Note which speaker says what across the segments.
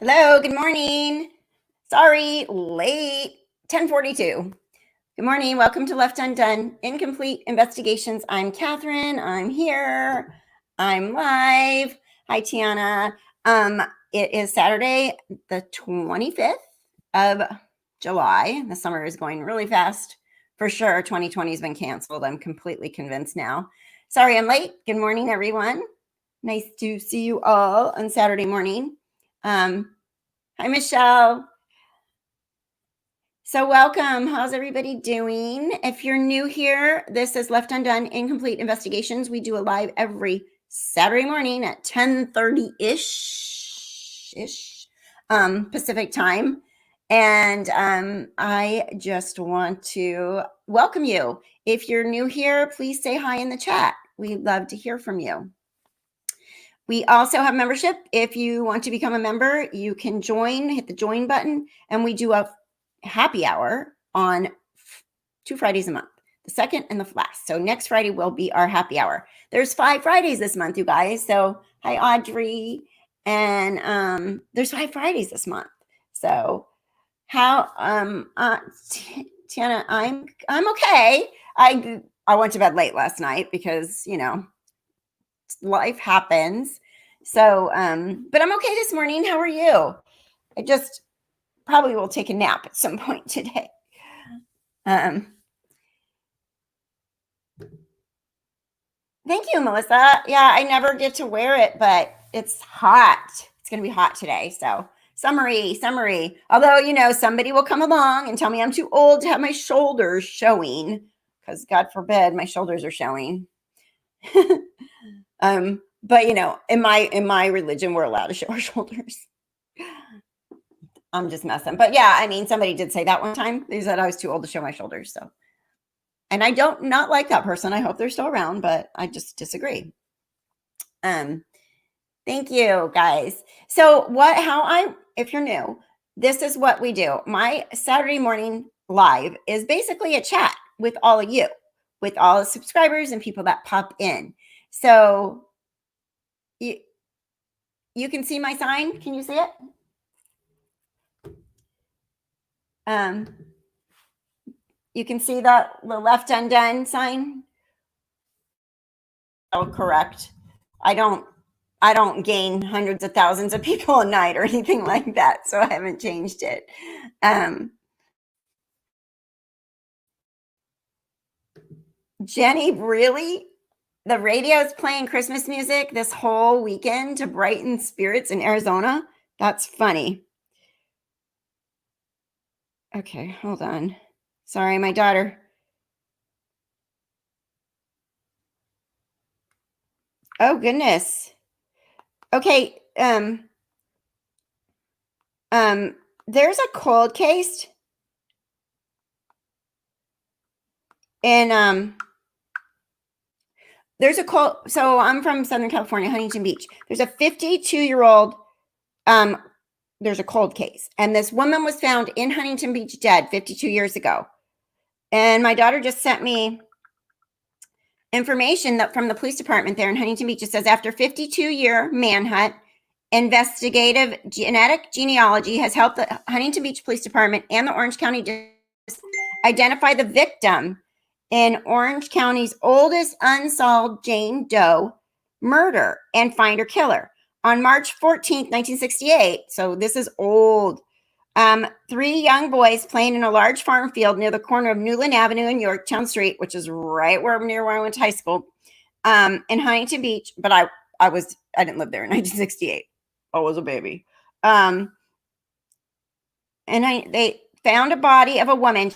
Speaker 1: Hello, good morning. Sorry, late, 10:42. Good morning, welcome to Left Undone, Incomplete Investigations. I'm Catherine, I'm here, I'm live. Hi, Tiana. It is Saturday, the 25th of July. The summer is going really fast. For sure, 2020 has been canceled. I'm completely convinced now. Sorry, I'm late. Good morning, everyone. Nice to see you all on Saturday morning. Hi, Michelle. So welcome. How's everybody doing? If you're new here, this is Left Undone Incomplete Investigations. We do a live every Saturday morning at 10:30-ish Pacific time. And I just want to welcome you. If you're new here, please say hi in the chat. We'd love to hear from you. We also have membership. If you want to become a member, you can join, hit the join button, and we do a happy hour on 2 Fridays a month, the second and the last. So next Friday will be our happy hour. There's 5 Fridays this month, you guys. So hi, Audrey. And there's 5 Fridays this month. So how, Tiana, I'm okay. I went to bed late last night because, life happens. So, but I'm okay this morning. How are you? I just probably will take a nap at some point today. Thank you, Melissa. Yeah, I never get to wear it, but it's hot. It's going to be hot today. So summery. Although, somebody will come along and tell me I'm too old to have my shoulders showing, because God forbid my shoulders are showing. But in my religion, we're allowed to show our shoulders. I'm just messing. But yeah, I mean, somebody did say that one time. They said I was too old to show my shoulders. So, and I don't not like that person. I hope they're still around, but I just disagree. Thank you, guys. So if you're new, this is what we do. My Saturday morning live is basically a chat with all of you, with all the subscribers and people that pop in. So you can see my sign. Can you see it? You can see the Left Undone sign. Oh, correct. I don't gain hundreds of thousands of people a night or anything like that, so I haven't changed it. Jenny, really? The radio is playing Christmas music this whole weekend to brighten spirits in Arizona? That's funny. Okay, hold on. Sorry, my daughter. Oh, goodness. Okay, there's a cold case in there's a cold. So I'm from Southern California, Huntington Beach. There's a 52-year-old. There's a cold case, and this woman was found in Huntington Beach dead 52 years ago. And my daughter just sent me information that from the police department there in Huntington Beach. It says after 52-year manhunt, investigative genetic genealogy has helped the Huntington Beach Police Department and the Orange County identify the victim in Orange County's oldest unsolved Jane Doe murder and find her killer. On March 14th, 1968, so this is old, 3 young boys playing in a large farm field near the corner of Newland Avenue and Yorktown Street, which is right near where I went to high school, in Huntington Beach. But I didn't live there in 1968. I was a baby. And they found a body of a woman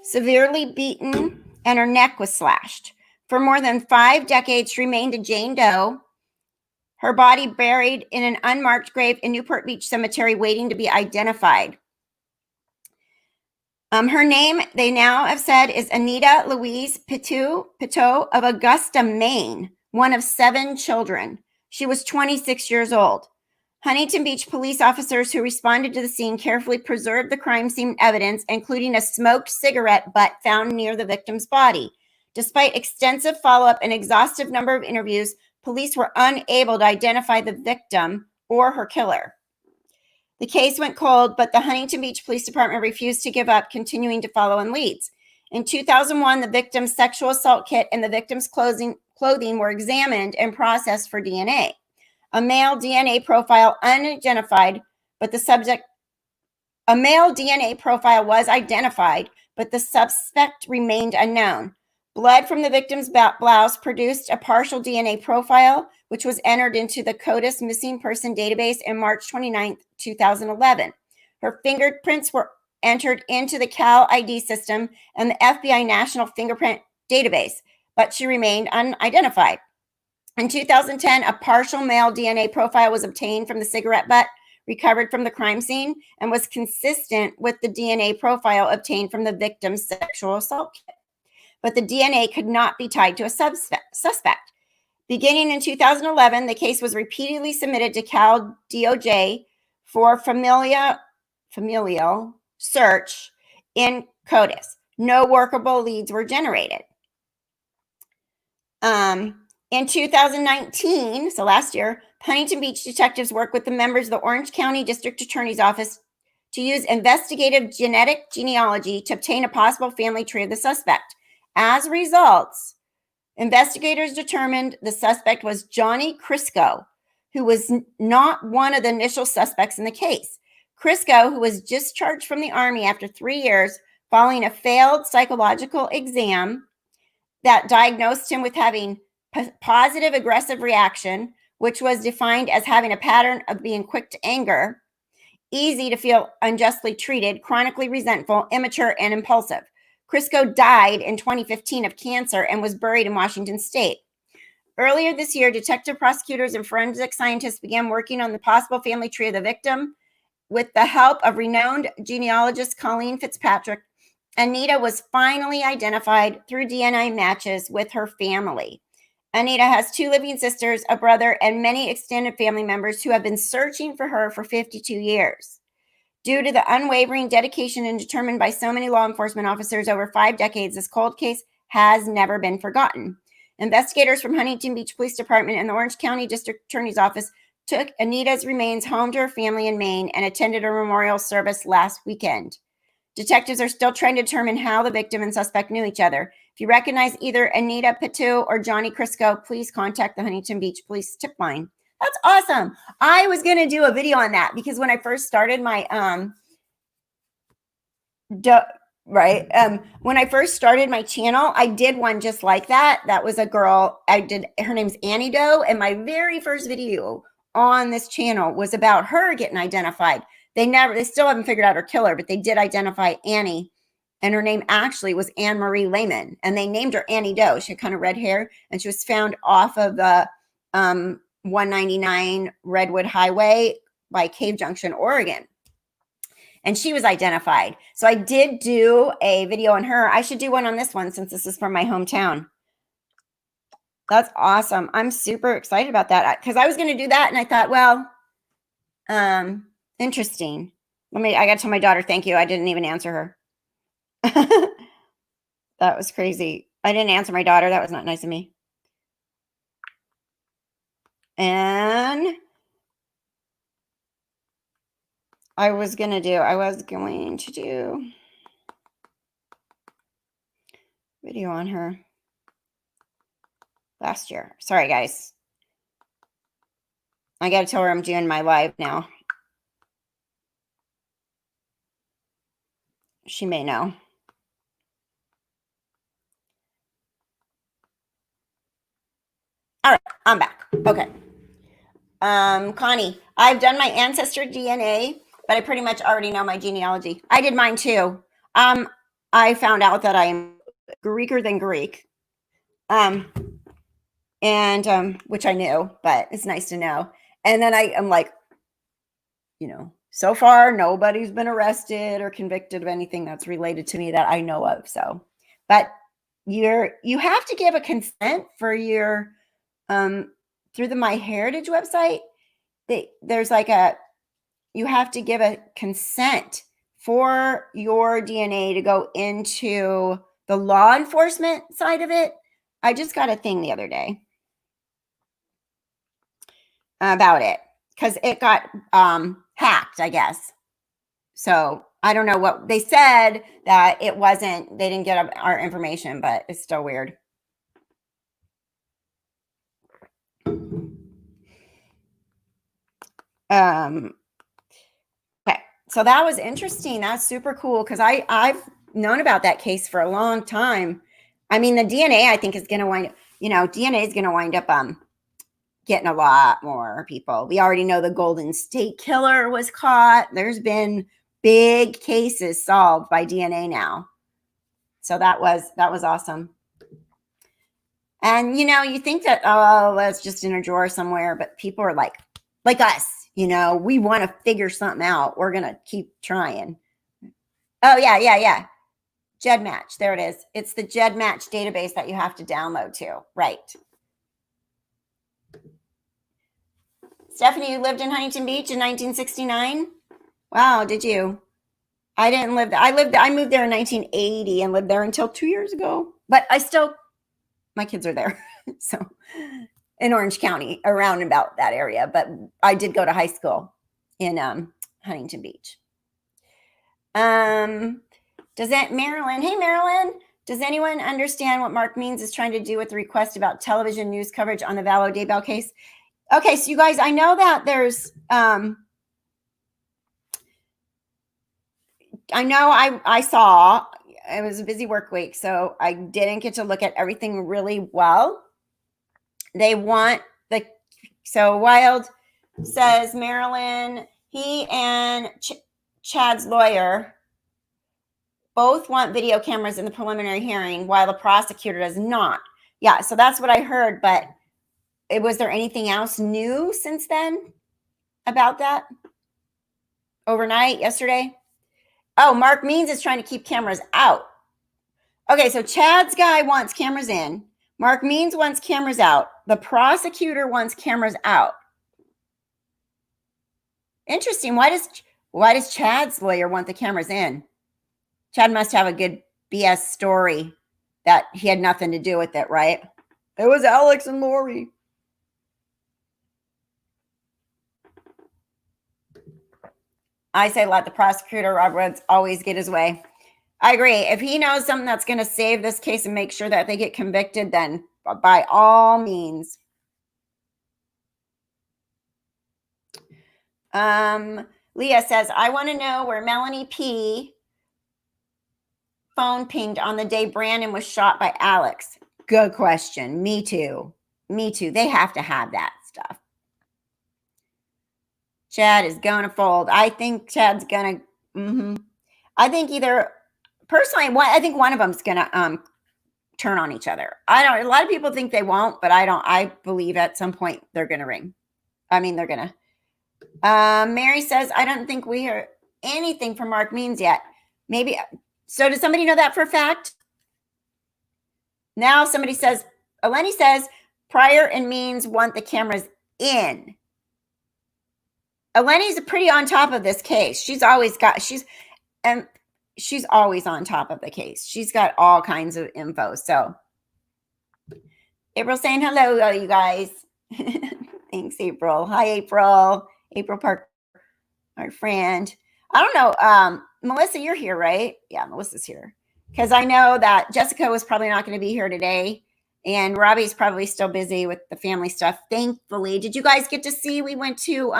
Speaker 1: severely beaten, and her neck was slashed. For more than 5 decades, she remained a Jane Doe. Her body buried in an unmarked grave in Newport Beach Cemetery, waiting to be identified. Her name, they now have said, is Anita Louise Pitot of Augusta, Maine, one of 7 children. She was 26 years old. Huntington Beach police officers who responded to the scene carefully preserved the crime scene evidence, including a smoked cigarette butt found near the victim's body. Despite extensive follow-up and exhaustive number of interviews, police were unable to identify the victim or her killer. The case went cold, but the Huntington Beach Police Department refused to give up, continuing to follow in leads. In 2001, the victim's sexual assault kit and the victim's clothing were examined and processed for DNA. A male DNA profile unidentified, but the subject a male DNA profile was identified, but the suspect remained unknown. Blood from the victim's blouse produced a partial DNA profile, which was entered into the CODIS missing person database in March 29, 2011. Her fingerprints were entered into the Cal ID system and the FBI National Fingerprint Database, but she remained unidentified. In 2010, a partial male DNA profile was obtained from the cigarette butt recovered from the crime scene and was consistent with the DNA profile obtained from the victim's sexual assault kit. But the DNA could not be tied to a suspect. Beginning in 2011, the case was repeatedly submitted to Cal DOJ for familial search in CODIS. No workable leads were generated. In 2019, so last year, Huntington Beach detectives worked with the members of the Orange County District Attorney's Office to use investigative genetic genealogy to obtain a possible family tree of the suspect. As a result, investigators determined the suspect was Johnny Crisco, who was not one of the initial suspects in the case. Crisco, who was discharged from the Army after 3 years following a failed psychological exam that diagnosed him with having positive aggressive reaction, which was defined as having a pattern of being quick to anger, easy to feel unjustly treated, chronically resentful, immature, and impulsive. Crisco died in 2015 of cancer and was buried in Washington State. Earlier this year, detective prosecutors and forensic scientists began working on the possible family tree of the victim. With the help of renowned genealogist Colleen Fitzpatrick, Anita was finally identified through DNA matches with her family. Anita has 2 living sisters, a brother, and many extended family members who have been searching for her for 52 years. Due to the unwavering dedication and determined by so many law enforcement officers over 5 decades, this cold case has never been forgotten. Investigators from Huntington Beach Police Department and the Orange County District Attorney's Office took Anita's remains home to her family in Maine and attended a memorial service last weekend. Detectives are still trying to determine how the victim and suspect knew each other. If you recognize either Anita Patu or Johnny Crisco, please contact the Huntington Beach Police tip line. That's awesome. I was going to do a video on that because when I first started my when I first started my channel, I did one just like that. That was a girl. Her name's Annie Doe, and my very first video on this channel was about her getting identified. They still haven't figured out her killer, but they did identify Annie, and her name actually was Anne Marie Lehman, and they named her Annie Doe. She had kind of red hair, and she was found off of the 199 Redwood Highway by Cave Junction, Oregon. And she was identified. So I did do a video on her. I should do one on this one since this is from my hometown. That's awesome. I'm super excited about that because I was going to do that. And I thought, well, interesting. I got to tell my daughter, thank you. I didn't even answer her. That was crazy. I didn't answer my daughter. That was not nice of me. And I was going to do video on her last year. Sorry, guys. I got to tell her I'm doing my live now. She may know. All right, I'm back. Okay. Connie, I've done my ancestor DNA, but I pretty much already know my genealogy. I did mine too. I found out that I'm Greeker than Greek. Which I knew, but it's nice to know. And then I'm like, so far nobody's been arrested or convicted of anything that's related to me that I know of. So, but you have to give a consent for your through the MyHeritage website. There's like you have to give a consent for your DNA to go into the law enforcement side of it. I just got a thing the other day about it. because it got hacked, I guess. So I don't know what they said, that it wasn't, they didn't get our information, but it's still weird. Okay, so that was interesting. That's super cool, because I've known about that case for a long time. I mean, the DNA, I think, is going to wind up, DNA is going to wind up getting a lot more people. We already know the Golden State Killer was caught. There's been big cases solved by DNA now. So that was awesome. And you think that, oh, that's just in a drawer somewhere, but people are like us, we want to figure something out. We're going to keep trying. Oh, yeah. Judd Match. There it is. It's the Judd Match database that you have to download to. Right. Stephanie, you lived in Huntington Beach in 1969? Wow, did you? I didn't live there. I moved there in 1980 and lived there until 2 years ago. But my kids are there. So in Orange County, around about that area. But I did go to high school in Huntington Beach. Marilyn, hey Marilyn, does anyone understand what Mark Means is trying to do with the request about television news coverage on the Vallow Daybell case? Okay, so you guys, I know that there's I know I saw, it was a busy work week, so I didn't get to look at everything really well. They want so Wild says, Marilyn, he and Chad's lawyer both want video cameras in the preliminary hearing, while the prosecutor does not. Yeah, so that's what I heard, but was there anything else new since then about that? Overnight, yesterday? Oh, Mark Means is trying to keep cameras out. Okay, so Chad's guy wants cameras in. Mark Means wants cameras out. The prosecutor wants cameras out. Interesting. Why does Chad's lawyer want the cameras in? Chad must have a good BS story that he had nothing to do with it, right? It was Alex and Lori. I say let the prosecutor, Rob Rhodes, always get his way. I agree. If he knows something that's going to save this case and make sure that they get convicted, then by all means. Leah says, I want to know where Melanie P. phone pinged on the day Brandon was shot by Alex. Good question. Me too. They have to have that stuff. Chad is going to fold. I think Chad's going to, I think I think one of them's going to turn on each other. A lot of people think they won't, but I don't. I believe at some point they're going to ring. I mean, they're going to. Mary says, I don't think we heard anything from Mark Means yet. Maybe. So does somebody know that for a fact? Now somebody says, Eleni says, Pryor and Means want the cameras in. Eleni's pretty on top of this case. She's always on top of the case. She's got all kinds of info. So April saying hello, you guys. Thanks, April. Hi, April. April Park, our friend. I don't know. Melissa, you're here, right? Yeah, Melissa's here. Because I know that Jessica was probably not going to be here today. And Robbie's probably still busy with the family stuff. Thankfully. Did you guys get to see? We went to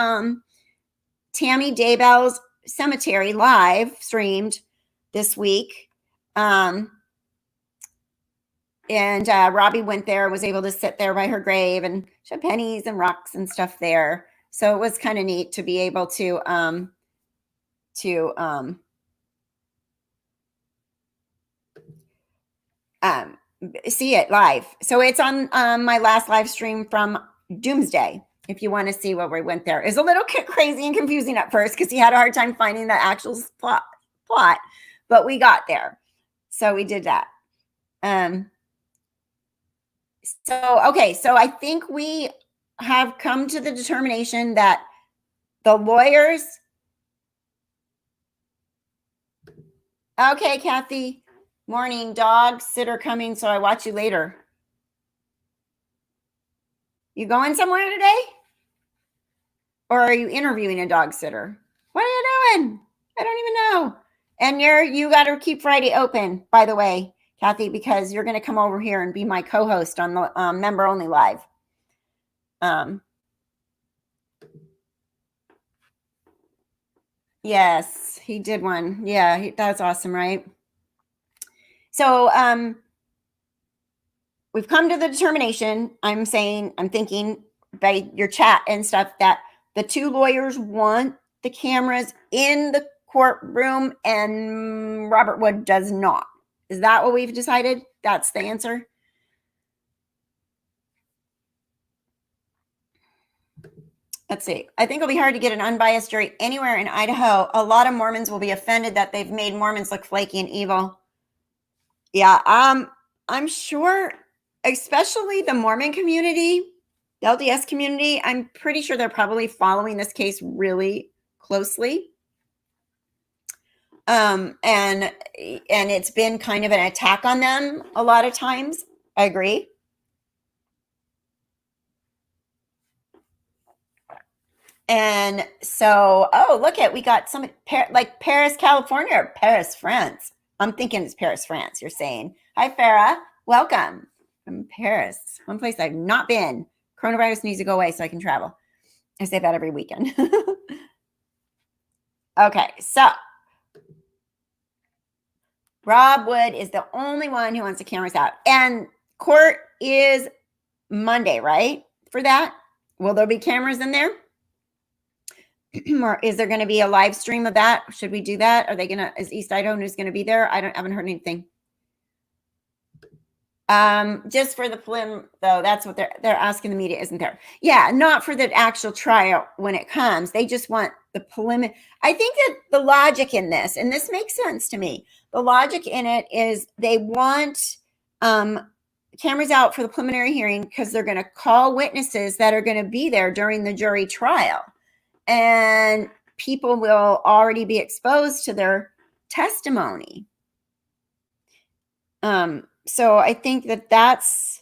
Speaker 1: Tammy Daybell's cemetery live streamed this week. And Robbie went there, was able to sit there by her grave and she had pennies and rocks and stuff there. So it was kind of neat to be able to see it live. So it's on my last live stream from Doomsday. If you want to see what we went there. It's a little crazy and confusing at first because he had a hard time finding the actual plot, but we got there. So we did that. So I think we have come to the determination that the lawyers. Okay, Kathy. Morning, dog sitter coming, so I watch you later. You going somewhere today? Or are you interviewing a dog sitter? What are you doing? I don't even know. And you got to keep Friday open, by the way, Kathy, because you're going to come over here and be my co-host on the member only live. Yes, he did one. Yeah, that's awesome, right? So we've come to the determination. I'm thinking by your chat and stuff that the two lawyers want the cameras in the courtroom and Robert Wood does not. Is that what we've decided? That's the answer? Let's see. I think it'll be hard to get an unbiased jury anywhere in Idaho. A lot of Mormons will be offended that they've made Mormons look flaky and evil. Yeah, I'm sure, especially the Mormon community, the LDS community, I'm pretty sure they're probably following this case really closely. And it's been kind of an attack on them a lot of times. I agree. And so, look we got some like Paris, California, or Paris, France. I'm thinking it's Paris, France. You're saying, hi, Farah. Welcome from Paris. One place I've not been. Coronavirus needs to go away so I can travel. I say that every weekend. Okay, so Rob Wood is the only one who wants the cameras out. And court is Monday, right? For that? Will there be cameras in there? Or is there going to be a live stream of that? Should we do that? Are they going to, is East Idaho News going to be there? I haven't heard anything. Just for the prelim, though, that's what they're asking the media, isn't there? Yeah, not for the actual trial when it comes. They just want the preliminary. I think that the logic in this, and this makes sense to me, the logic in it is they want cameras out for the preliminary hearing because they're going to call witnesses that are going to be there during the jury trial. And people will already be exposed to their testimony. So I think that that's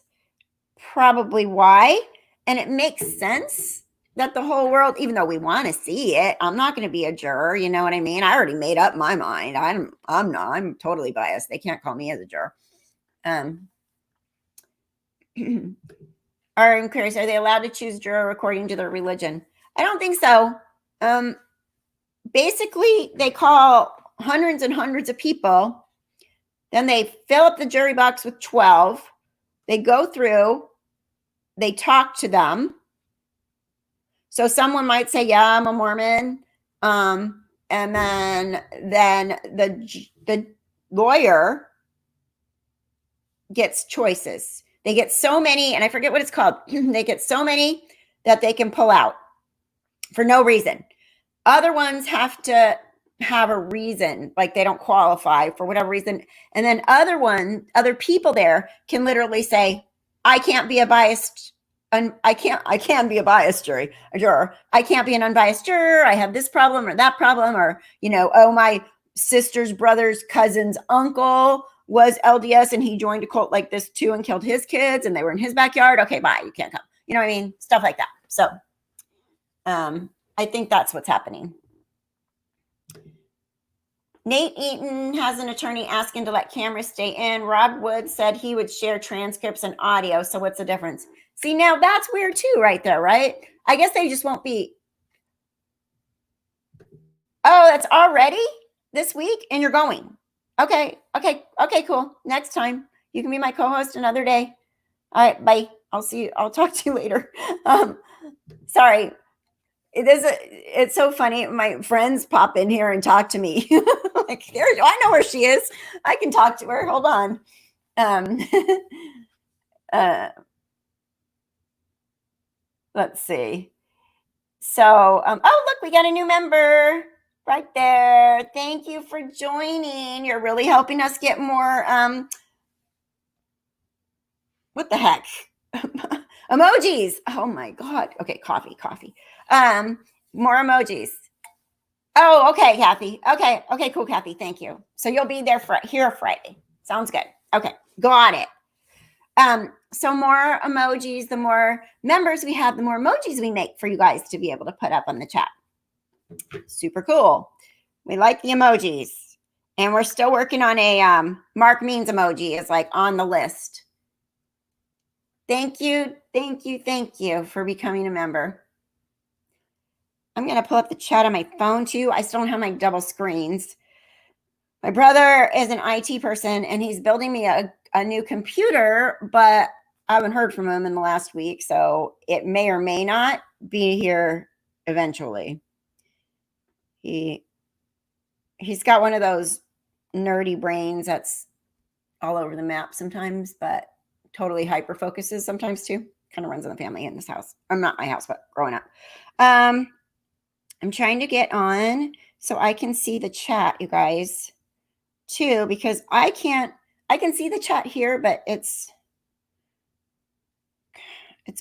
Speaker 1: probably why. And it makes sense that the whole world, even though we want to see it, I'm not going to be a juror. You know what I mean? I already made up my mind. I'm totally biased. They can't call me as a juror. I'm curious, are they allowed to choose juror according to their religion? I don't think so. Basically, they call hundreds and hundreds of people. Then they fill up the jury box with 12. They go through. They talk to them. So someone might say, yeah, I'm a Mormon. And then the lawyer gets choices. They get so many, and I forget what it's called. They get so many that they can pull out for no reason. Other ones have to have a reason, like they don't qualify for whatever reason. And then other people there can literally say, I can't be a biased, I can be a biased juror. I can't be an unbiased juror. I have this problem or that problem, or, my sister's brother's cousin's uncle was LDS and he joined a cult like this too and killed his kids and they were in his backyard. Okay, bye. You can't come. You know what I mean? Stuff like that. So I think that's what's happening. Nate Eaton has an attorney asking to let cameras stay in. Rob Wood said he would share transcripts and audio. So what's the difference? See, now that's weird too, right there, right? I guess they just won't be. Oh, that's already this week and you're going. Okay, cool. Next time you can be my co-host another day. All right, bye. I'll see you. I'll talk to you later. Sorry. It's so funny. My friends pop in here and talk to me. Like, I know where she is. I can talk to her. Hold on. Let's see. So, look, we got a new member right there. Thank you for joining. You're really helping us get more, what the heck? Emojis. Oh my God. Okay. Coffee. More emojis. Oh, okay, Kathy. Okay, cool, Kathy. Thank you. So you'll be there here Friday. Sounds good. Okay. Got it. So more emojis, the more members we have, the more emojis we make for you guys to be able to put up on the chat. Super cool. We like the emojis. And we're still working on a Mark Means emoji is like on the list. Thank you for becoming a member. I'm going to pull up the chat on my phone too. I still don't have my double screens. My brother is an IT person and he's building me a new computer, but I haven't heard from him in the last week. So it may or may not be here eventually. He's got one of those nerdy brains that's all over the map sometimes, but totally hyper focuses sometimes too. Kind of runs in the family in this house. Or not my house, but growing up. I'm trying to get on so I can see the chat, you guys, too, because I can see the chat here, but it's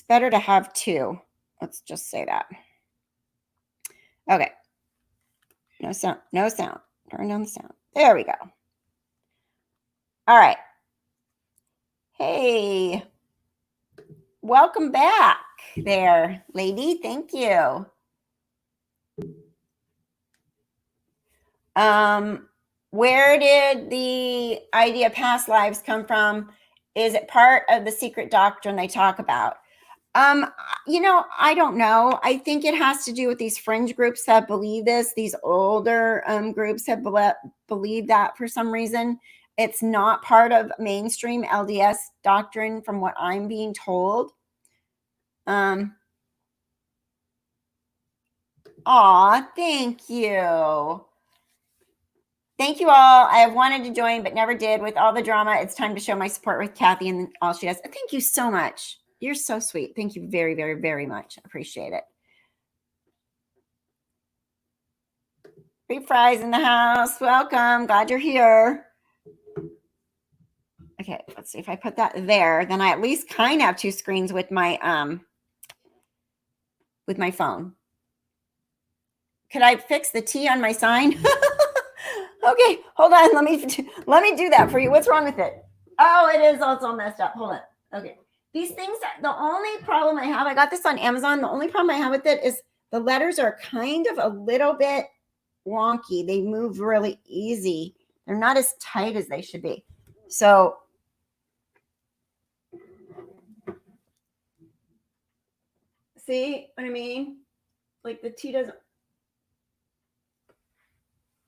Speaker 1: better to have two. Let's just say that. Okay. No sound. Turn down the sound. There we go. All right. Hey, welcome back there, lady. Thank you. Where did the idea of past lives come from? Is it part of the secret doctrine they talk about? I don't know. I think it has to do with these fringe groups that believe this. These older groups have believed that for some reason. It's not part of mainstream LDS doctrine from what I'm being told. Thank you. Thank you all. I have wanted to join, but never did. With all the drama, it's time to show my support with Kathy and all she does. Thank you so much. You're so sweet. Thank you very, very, very much. Appreciate it. Free fries in the house. Welcome. Glad you're here. Okay, let's see if I put that there. Then I at least kind of have two screens with my phone. Could I fix the T on my sign? Okay, hold on. Let me do that for you. What's wrong with it? Oh, it is also messed up. Hold on. Okay. These things, the only problem I have, I got this on Amazon. The only problem I have with it is the letters are kind of a little bit wonky. They move really easy. They're not as tight as they should be. So see what I mean? Like the T doesn't.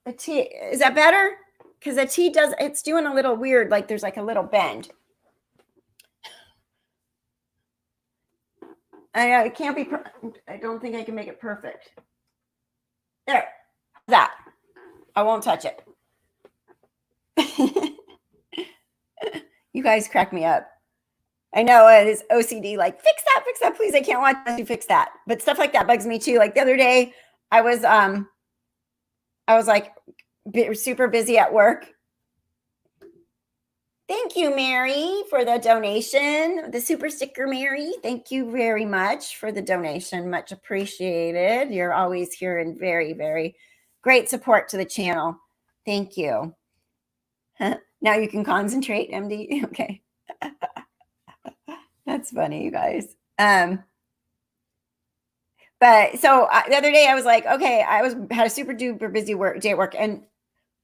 Speaker 1: The T, is that better? Because the T does, it's doing a little weird. Like there's like a little bend. It can't be, I don't think I can make it perfect. There, that. I won't touch it. You guys crack me up. I know it is OCD, like fix that, please. I can't watch you fix that. But stuff like that bugs me too. Like the other day, I was like super busy at work. Thank you, Mary, for the donation. The super sticker, Mary. Thank you very much for the donation. Much appreciated. You're always here and very, very great support to the channel. Thank you. Now you can concentrate, MD. Okay. That's funny, you guys. But so the other day I was like, okay, had a super duper busy day at work. And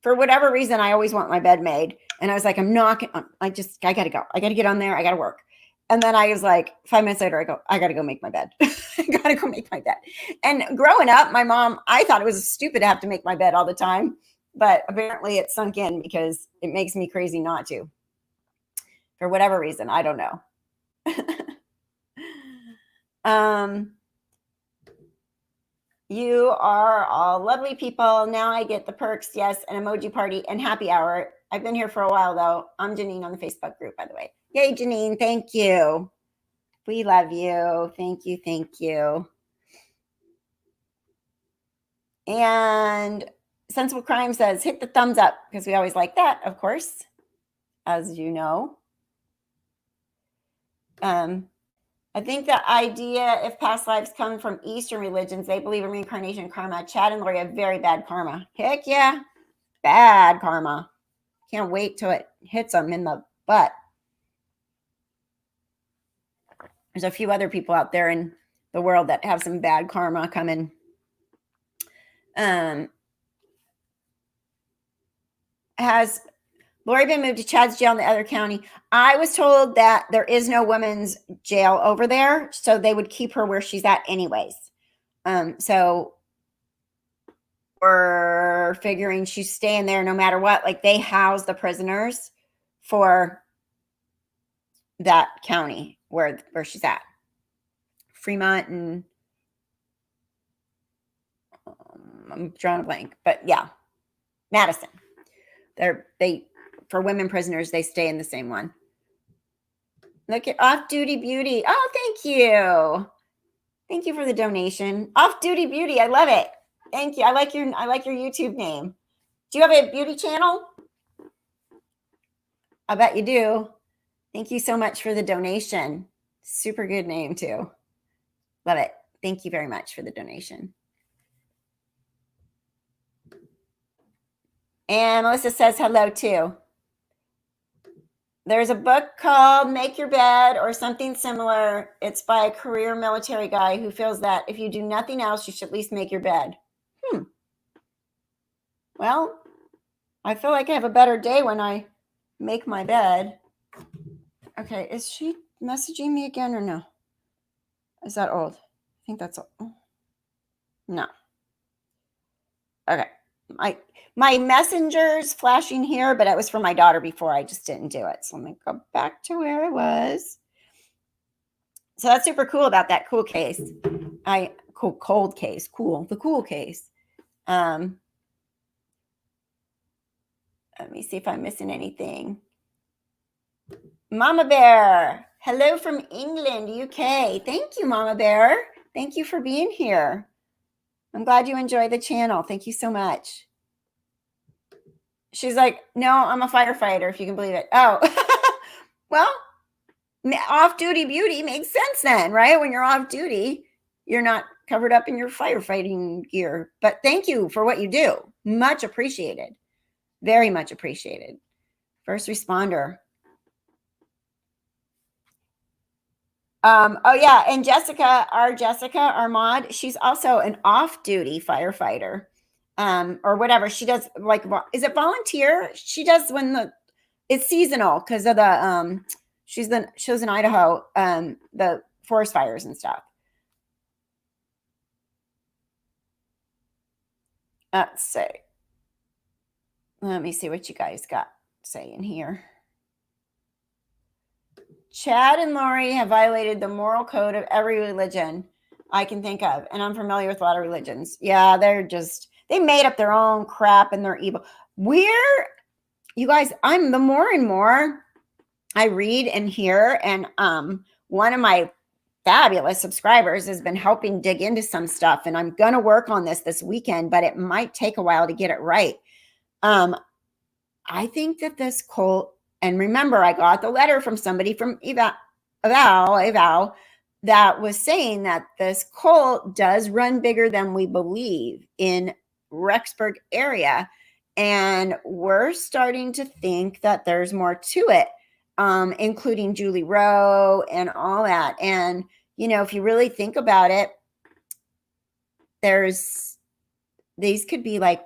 Speaker 1: for whatever reason, I always want my bed made. And I was like, I got to go. I got to get on there. I got to work. And then I was like, 5 minutes later, I got to go make my bed. I got to go make my bed. And growing up, my mom, I thought it was stupid to have to make my bed all the time. But apparently it sunk in because it makes me crazy not to. For whatever reason, I don't know. You are all lovely people. Now I get the perks. Yes, an emoji party and happy hour. I've been here for a while, though. I'm Janine on the Facebook group, by the way. Yay, Janine. Thank you. We love you. Thank you. Thank you. And Sensible Crime says, hit the thumbs up, because we always like that, of course, as you know. I think the idea, if past lives come from Eastern religions, they believe in reincarnation and karma. Chad and Lori have very bad karma. Heck yeah. Bad karma. Can't wait till it hits them in the butt. There's a few other people out there in the world that have some bad karma coming. Has Lori been moved to Chad's jail in the other county? I was told that there is no women's jail over there, so they would keep her where she's at anyways. So we're figuring she's staying there no matter what. Like, they house the prisoners for that county where she's at. Fremont and I'm drawing a blank, but yeah, Madison. They for women prisoners, they stay in the same one. Look at Off Duty Beauty. Oh, thank you. Thank you for the donation. Off Duty Beauty. I love it. Thank you. I like your YouTube name. Do you have a beauty channel? I bet you do. Thank you so much for the donation. Super good name too. Love it. Thank you very much for the donation. And Melissa says hello too. There's a book called Make Your Bed or something similar. It's by a career military guy who feels that if you do nothing else, you should at least make your bed. Well, I feel like I have a better day when I make my bed. Okay, is she messaging me again or no? Is that old? I think that's old. No. Okay. My messenger's flashing here, but it was for my daughter before. I just didn't do it. So let me go back to where I was. So that's super cool about that cool case. Cold case. Cool. The cool case. Let me see if I'm missing anything. Mama Bear. Hello from England, UK. Thank you, Mama Bear. Thank you for being here. I'm glad you enjoy the channel. Thank you so much. She's like, no, I'm a firefighter, if you can believe it. Oh, well, off-duty beauty makes sense then, right? When you're off duty, you're not covered up in your firefighting gear. But thank you for what you do. Much appreciated. Very much appreciated. First responder. Oh yeah, and Jessica, our mod, she's also an off-duty firefighter, or whatever. She does, like, is it volunteer? She does when it's seasonal because of the she was in Idaho, the forest fires and stuff. Let's see. Let me see what you guys got saying here. Chad and Lori have violated the moral code of every religion I can think of. And I'm familiar with a lot of religions. Yeah, they made up their own crap and they're evil. You guys, I'm the more and more I read and hear, and one of my fabulous subscribers has been helping dig into some stuff, and I'm going to work on this weekend, but it might take a while to get it right. I think that this cult, and remember, I got the letter from somebody from Vallow that was saying that this cult does run bigger than we believe in Rexburg area. And we're starting to think that there's more to it, including Julie Rowe and all that. And, if you really think about it, these could be like,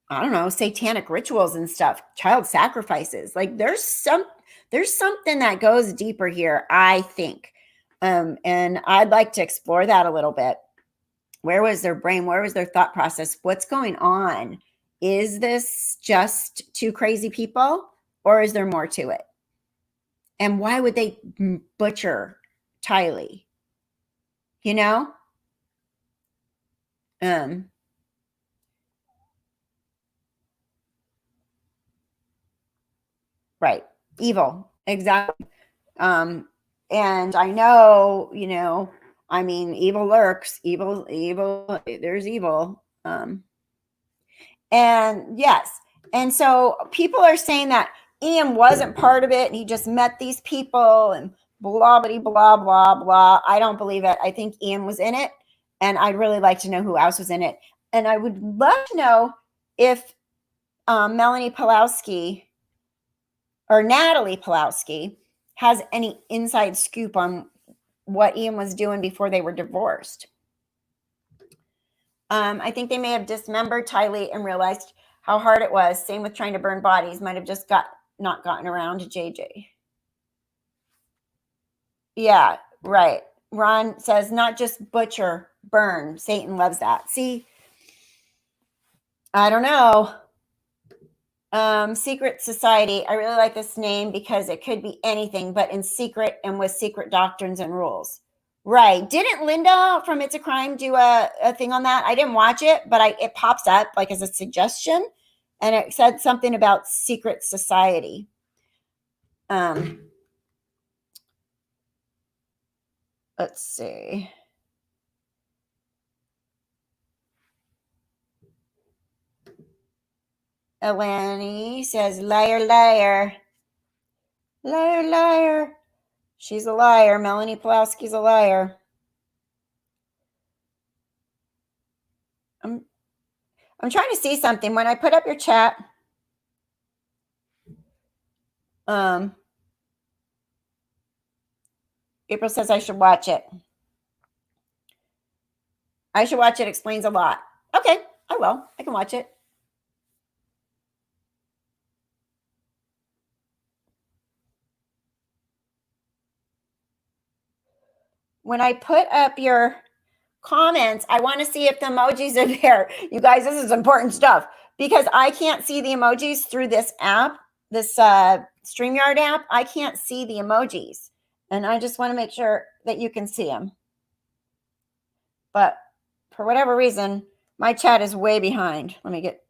Speaker 1: I don't know, satanic rituals and stuff, child sacrifices. Like there's something that goes deeper here, I think. And I'd like to explore that a little bit. Where was their brain? Where was their thought process? What's going on? Is this just two crazy people, or is there more to it? And why would they butcher Tylee? Right. Evil. Exactly. And I know, evil lurks, evil, there's evil. And yes. And so people are saying that Ian wasn't part of it and he just met these people and blah, blah, blah, blah, blah. I don't believe it. I think Ian was in it, and I'd really like to know who else was in it. And I would love to know if Melanie Pawlowski or Natalie Pawlowski has any inside scoop on what Ian was doing before they were divorced. I think they may have dismembered Tylee and realized how hard it was. Same with trying to burn bodies. Might have just not gotten around to JJ. Yeah, right. Ron says, not just butcher, burn. Satan loves that. See, I don't know. Secret Society. I really like this name because it could be anything, but in secret and with secret doctrines and rules. Right. Didn't Linda from It's a Crime do a thing on that? I didn't watch it, but it pops up like as a suggestion. And it said something about Secret Society. Let's see. Eleni says, liar, liar. Liar, liar. She's a liar. Melanie Pulaski's a liar. I'm trying to see something. When I put up your chat, April says I should watch it. I should watch it. Explains a lot. Okay, I will. I can watch it. When I put up your comments, I want to see if the emojis are there. You guys, this is important stuff because I can't see the emojis through this app, this StreamYard app. I can't see the emojis. And I just want to make sure that you can see them. But for whatever reason, my chat is way behind. Let me get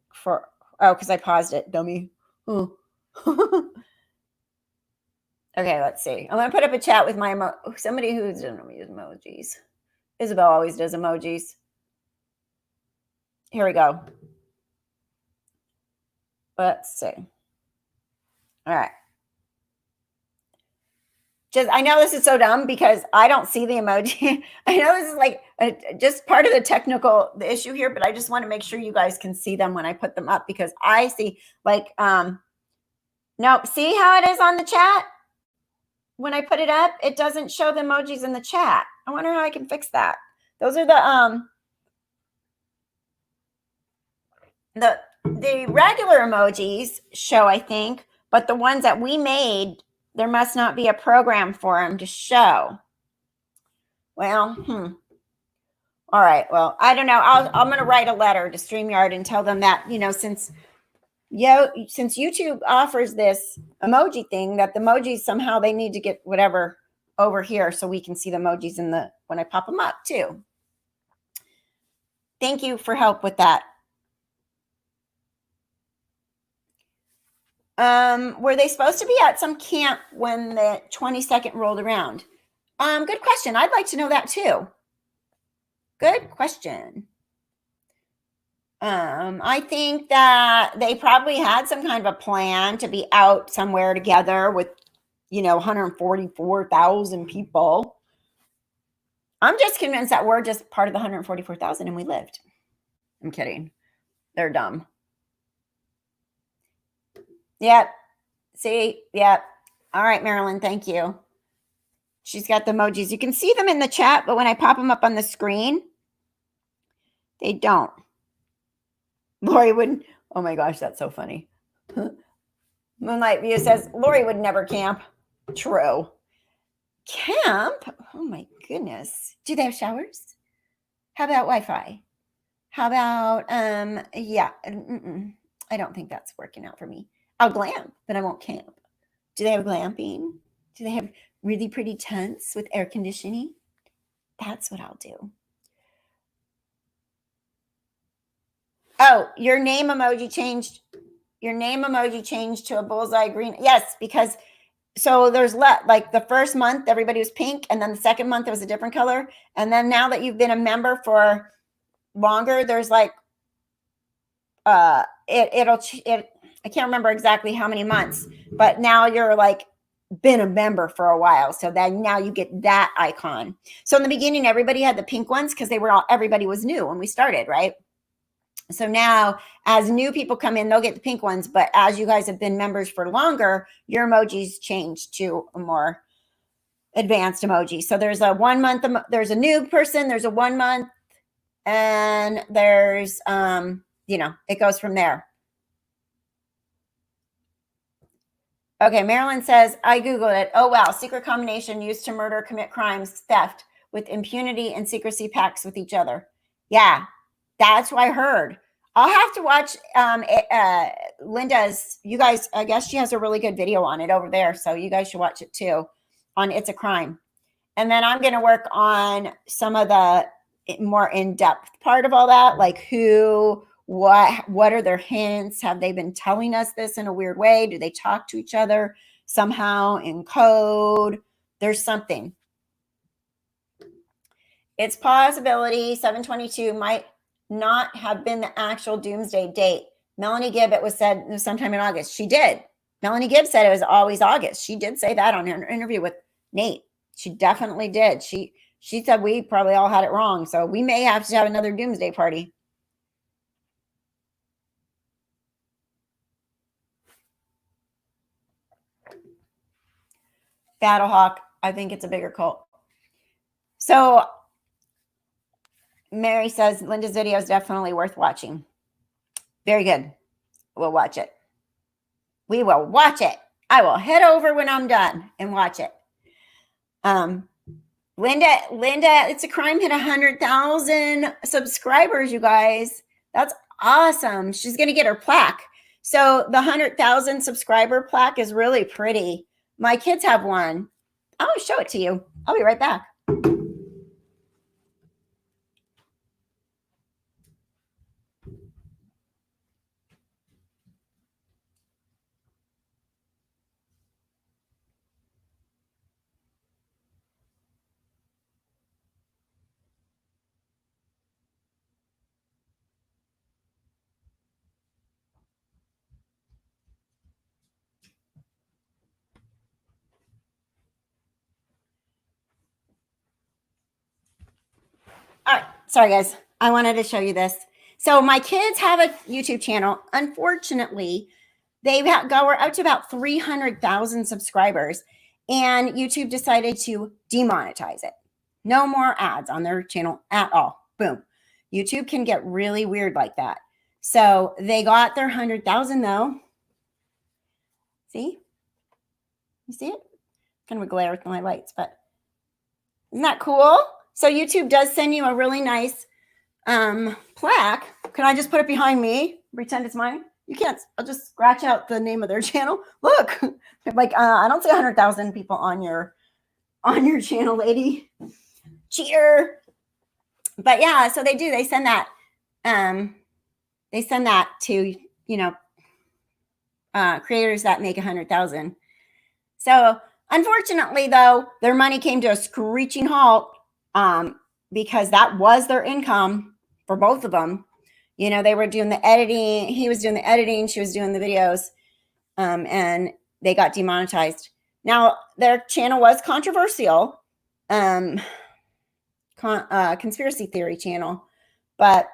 Speaker 1: because I paused it, dummy. Okay, let's see. I'm going to put up a chat with somebody who doesn't use emojis. Isabel always does emojis. Here we go. Let's see. All right. I know this is so dumb because I don't see the emoji. I know this is like just part of the issue here, but I just want to make sure you guys can see them when I put them up because I see nope. See how it is on the chat? When I put it up, it doesn't show the emojis in the chat. I wonder how I can fix that. Those are the regular emojis show, I think, but the ones that we made, there must not be a program for them to show. Well, all right. Well, I don't know. I'm going to write a letter to StreamYard and tell them that, since YouTube offers this emoji thing, that the emojis somehow they need to get whatever over here so we can see the emojis when I pop them up too. Thank you for help with that. Were they supposed to be at some camp when the 22nd rolled around? Good question. I'd like to know that too. Good question. I think that they probably had some kind of a plan to be out somewhere together with, 144,000 people. I'm just convinced that we're just part of the 144,000 and we lived. I'm kidding. They're dumb. Yep. See? Yep. All right, Marilyn. Thank you. She's got the emojis. You can see them in the chat, but when I pop them up on the screen, they don't. Lori wouldn't. Oh my gosh, that's so funny. Moonlight View says Lori would never camp. True. Camp? Oh my goodness. Do they have showers? How about Wi-Fi? How about yeah. I don't think that's working out for me. I'll glamp, but I won't camp. Do they have glamping? Do they have really pretty tents with air conditioning? That's what I'll do. Oh, your name emoji changed. Your name emoji changed to a bullseye green. Yes, because so there's like the first month everybody was pink, and then the second month it was a different color, and then now that you've been a member for longer, there's like I can't remember exactly how many months, but now you're like been a member for a while, so then now you get that icon. So in the beginning, everybody had the pink ones because everybody was new when we started, right? So now as new people come in, they'll get the pink ones. But as you guys have been members for longer, your emojis change to a more advanced emoji. So there's a 1 month, there's a new person, there's a 1 month, and there's, it goes from there. Okay, Marilyn says, I Googled it. Oh, wow. Secret combination used to murder, commit crimes, theft with impunity and secrecy pacts with each other. Yeah, that's what I heard. I'll have to watch Linda's, you guys, I guess she has a really good video on it over there. So you guys should watch it too on It's a Crime. And then I'm going to work on some of the more in-depth part of all that, like who, what are their hints? Have they been telling us this in a weird way? Do they talk to each other somehow in code? There's something. It's possibility 722 might not have been the actual doomsday date. Melanie Gibb, it was said sometime in August. She did. Melanie Gibb said it was always August. She did say that on her interview with Nate. She definitely did. She said we probably all had it wrong. So we may have to have another doomsday party. Battlehawk, I think it's a bigger cult. So Mary says Linda's video is definitely worth watching. Very good. We'll watch it. We will watch it. I will head over when I'm done and watch it. Linda, It's a Crime hit 100,000 subscribers, you guys. That's awesome. She's going to get her plaque. So the 100,000 subscriber plaque is really pretty. My kids have one. I'll show it to you. I'll be right back. All right. Sorry, guys. I wanted to show you this. So my kids have a YouTube channel. Unfortunately, they we're up to about 300,000 subscribers, and YouTube decided to demonetize it. No more ads on their channel at all. Boom. YouTube can get really weird like that. So they got their 100,000 though. See? You see it? Kind of a glare with my lights, but isn't that cool? So YouTube does send you a really nice plaque. Can I just put it behind me? Pretend it's mine? You can't. I'll just scratch out the name of their channel. Look, like I don't see 100,000 people on your channel, lady. Cheater. But yeah, so they do. They send that. They send that to creators that make 100,000. So unfortunately, though, their money came to a screeching halt because that was their income for both of them. They were doing the editing. He was doing the editing. She was doing the videos, and they got demonetized. Now, their channel was controversial, conspiracy theory channel, but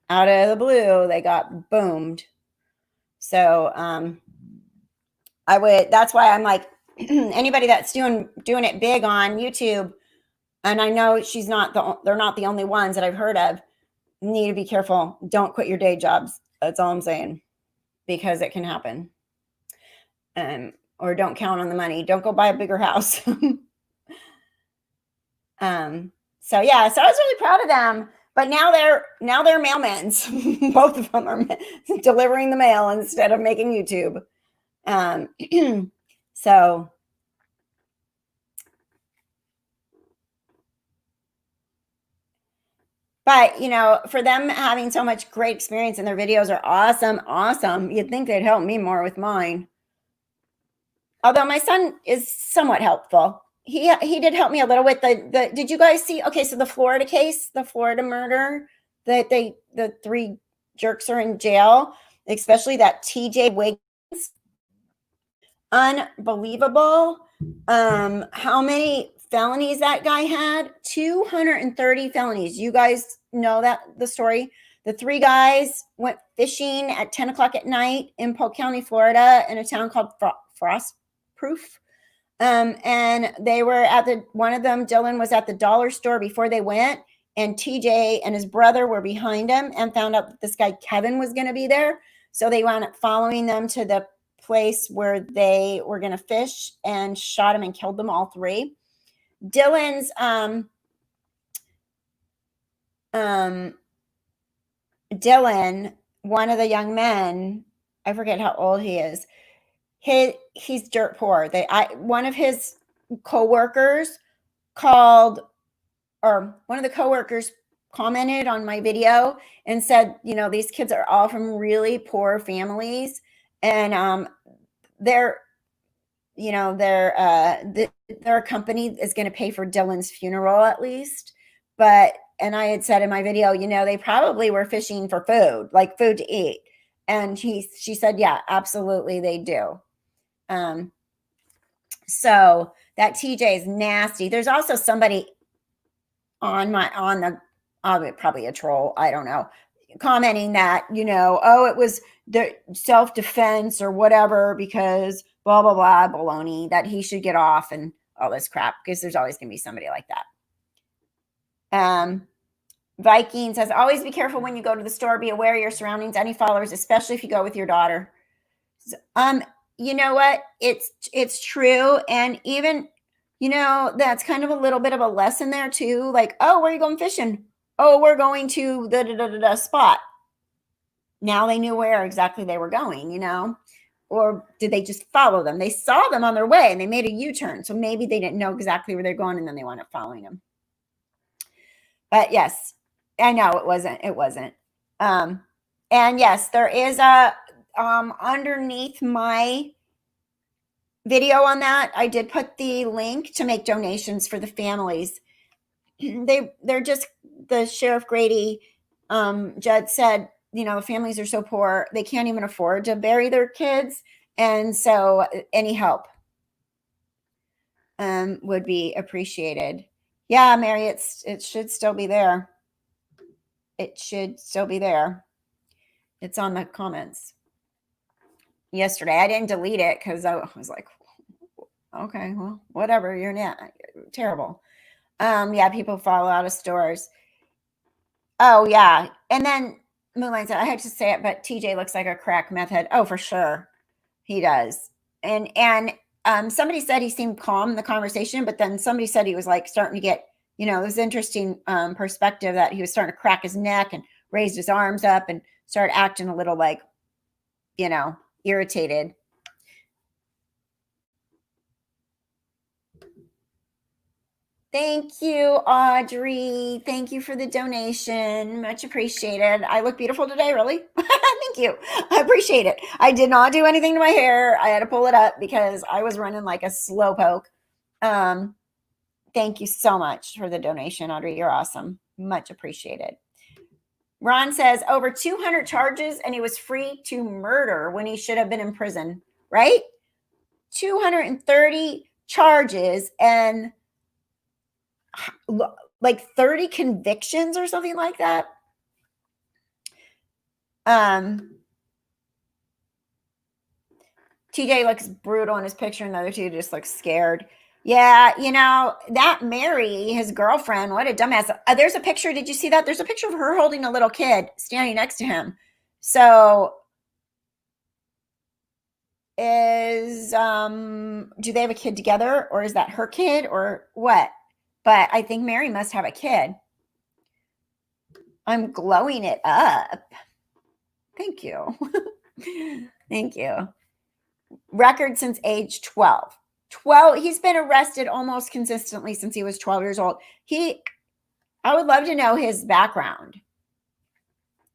Speaker 1: out of the blue, they got boomed. So that's why I'm like, anybody that's doing it big on YouTube, and I know they're not the only ones that I've heard of, need to be careful. Don't quit your day jobs. That's all I'm saying, because it can happen. Or don't count on the money. Don't go buy a bigger house. So yeah, so I was really proud of them. But now they're mailmen. Both of them are delivering the mail instead of making YouTube. So but for them having so much great experience, and their videos are awesome. You'd think they'd help me more with mine. Although my son is somewhat helpful. He did help me a little with the did you guys see? Okay, so the Florida case, the Florida murder, that the 3 jerks are in jail, especially that TJ Wiggins. Unbelievable. How many felonies that guy had? 230 felonies. You guys know the story. The 3 guys went fishing at 10 o'clock at night in Polk County, Florida, in a town called Frostproof. And they were at one of them, Dylan, was at the dollar store before they went, and TJ and his brother were behind him and found out that this guy Kevin was going to be there. So they wound up following them to the place where they were going to fish and shot him and killed them all 3. Dylan's Dylan, one of the young men, I forget how old he is. He's dirt poor. One of his coworkers called, or one of the coworkers commented on my video and said, these kids are all from really poor families, and their company is going to pay for Dylan's funeral at least. And I had said in my video, they probably were fishing for food, like food to eat. And she said, yeah, absolutely they do. So that TJ is nasty. There's also somebody probably a troll, I don't know, commenting that, it was the self-defense or whatever, because blah, blah, blah, baloney, that he should get off and all this crap, because there's always going to be somebody like that. Viking says, always be careful when you go to the store. Be aware of your surroundings, any followers, especially if you go with your daughter. You know what? It's true. And even, that's kind of a little bit of a lesson there too. Like, oh, where are you going fishing? Oh, we're going to the spot. Now they knew where exactly they were going, or did they just follow them? They saw them on their way and they made a U-turn. So maybe they didn't know exactly where they're going, and then they wound up following them. But yes, I know it wasn't. And yes, there is a, underneath my video on that, I did put the link to make donations for the families. They're just, the Sheriff Grady, Judd said, the families are so poor, they can't even afford to bury their kids. And so any help would be appreciated. Yeah, Mary, it should still be there. It should still be there. It's on the comments. Yesterday, I didn't delete it because I was like, okay, well, whatever, you're not terrible. Yeah, people fall out of stores. Oh, yeah. And then Moonlight said, I had to say it, but TJ looks like a crack meth head. Oh, for sure. He does. And somebody said he seemed calm in the conversation, but then somebody said he was like starting to get, this interesting perspective that he was starting to crack his neck and raised his arms up and started acting a little like, irritated. Thank you, Audrey. Thank you for the donation. Much appreciated. I look beautiful today, really? Thank you. I appreciate it. I did not do anything to my hair. I had to pull it up because I was running like a slowpoke. Thank you so much for the donation, Audrey. You're awesome. Much appreciated. Ron says, over 200 charges, and he was free to murder when he should have been in prison, right? 230 charges and like 30 convictions or something like that. TJ looks brutal in his picture, and the other two just look scared. Yeah, that Mary, his girlfriend, what a dumbass. There's a picture. Did you see that? There's a picture of her holding a little kid standing next to him. So do they have a kid together, or is that her kid, or what? But I think Mary must have a kid. I'm glowing it up. Thank you. Thank you. Record since age 12. He's been arrested almost consistently since he was 12 years old. I would love to know his background.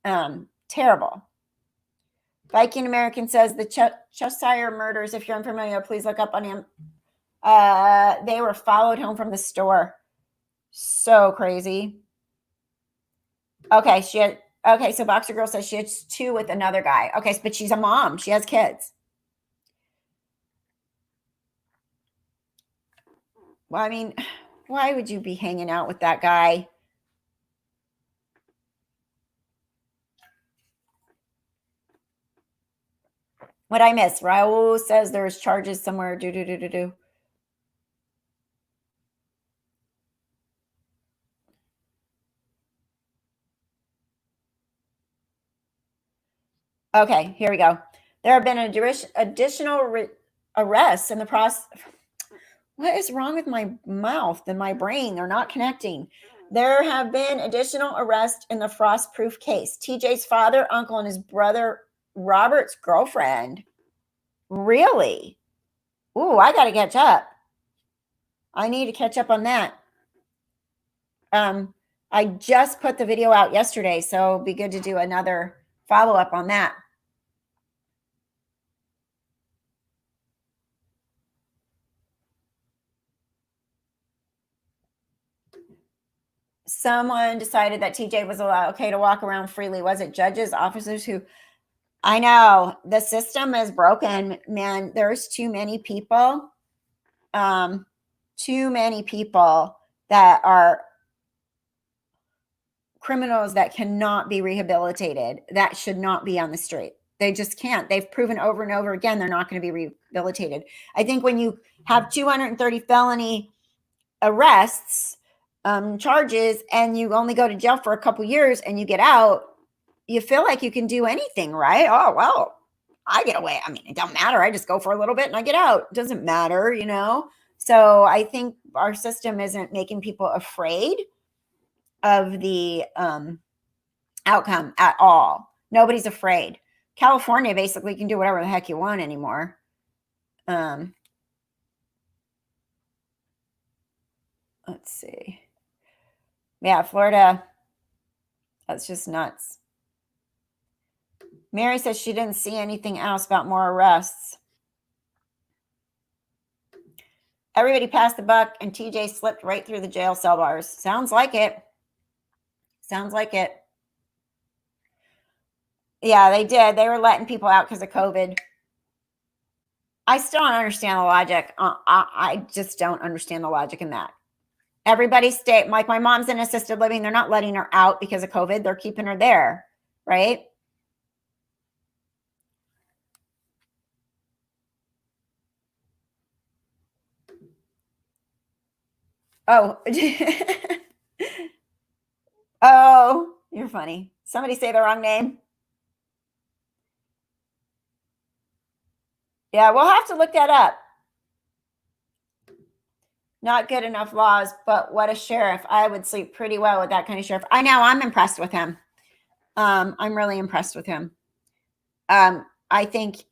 Speaker 1: Terrible. Viking American says the Cheshire murders, if you're unfamiliar, please look up on him. They were followed home from the store. So crazy. Okay, so Boxer Girl says she has 2 with another guy. Okay, but she's a mom. She has kids. Well, I mean, why would you be hanging out with that guy? What I miss? Rowe says there's charges somewhere. Do. Okay, here we go. There have been additional arrests in the process. What is wrong with my mouth and my brain? They're not connecting. There have been additional arrests in the Frostproof case. TJ's father, uncle, and his brother Robert's girlfriend. Really? Ooh, I got to catch up. I need to catch up on that. I just put the video out yesterday, so it'd be good to do another follow up on that. Someone decided that TJ was okay to walk around freely. Was it judges, officers who? I know the system is broken, man. There's too many people, that are criminals that cannot be rehabilitated, that should not be on the street. They just can't. They've proven over and over again they're not going to be rehabilitated. I think when you have 230 felony arrests, charges, and you only go to jail for a couple years and you get out, you feel like you can do anything, right? Oh, well, I get away. I mean, it don't matter. I just go for a little bit and I get out. It doesn't matter, you know? So I think our system isn't making people afraid of the outcome at all. Nobody's afraid. California basically can do whatever the heck you want anymore. Let's see. Yeah, Florida. That's just nuts. Mary says she didn't see anything else about more arrests. Everybody passed the buck and TJ slipped right through the jail cell bars. Sounds like it. Sounds like it. Yeah, they did. They were letting people out because of COVID. I still don't understand the logic. I just don't understand the logic in that. Everybody stay. Like my mom's in assisted living. They're not letting her out because of COVID. They're keeping her there, right? Oh. Oh, you're funny. Somebody say the wrong name. Yeah, we'll have to look that up. Not good enough laws, but what a sheriff. I would sleep pretty well with that kind of sheriff. I know. I'm impressed with him. I'm really impressed with him. I think,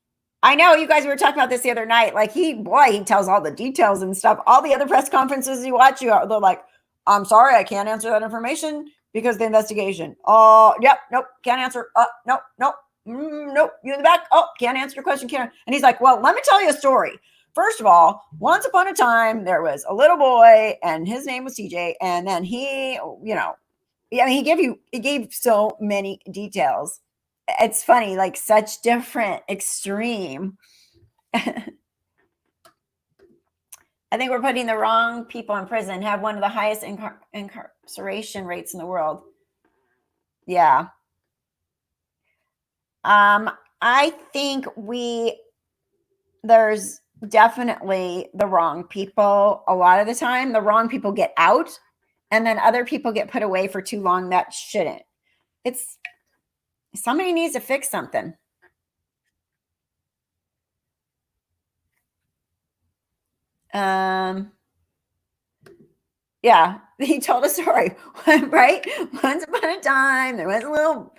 Speaker 1: I know you guys were talking about this the other night. Like he tells all the details and stuff. All the other press conferences you watch, they're like, I'm sorry, I can't answer that information because the investigation. Oh, yep, nope, can't answer. Nope, nope, nope. You in the back? Oh, can't answer your question. Can't. And he's like, well, let me tell you a story. First of all, once upon a time, there was a little boy and his name was TJ. And then he, he gave so many details. It's funny, like such different extreme. I think we're putting the wrong people in prison. Have one of the highest incarceration rates in the world. Yeah. I think there's definitely the wrong people. A lot of the time, the wrong people get out, and then other people get put away for too long that shouldn't. Somebody needs to fix something. Yeah, he told a story, right? Once upon a time, there was a little,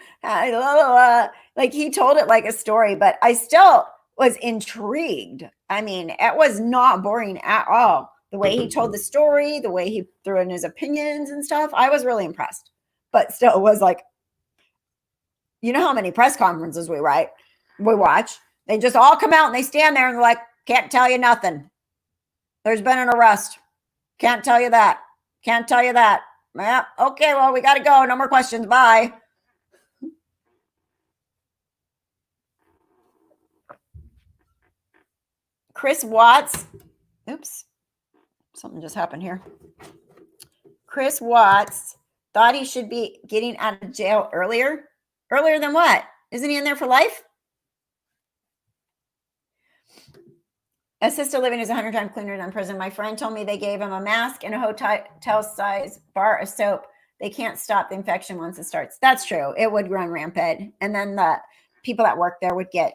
Speaker 1: like he told it like a story, but I still was intrigued. I mean, it was not boring at all. The way he told the story, the way he threw in his opinions and stuff, I was really impressed. But still, it was like, you know how many press conferences we watch? They just all come out and they stand there and they're like, can't tell you nothing. There's been an arrest. Can't tell you that. Can't tell you that. Yeah, okay, well, we got to go. No more questions. Bye. Chris Watts. Oops. Something just happened here. Chris Watts thought he should be getting out of jail earlier. Earlier than what? Isn't he in there for life? Assisted living is 100 times cleaner than prison. My friend told me they gave him a mask and a hotel size bar of soap. They can't stop the infection once it starts. That's true. It would run rampant. And then the people that work there would get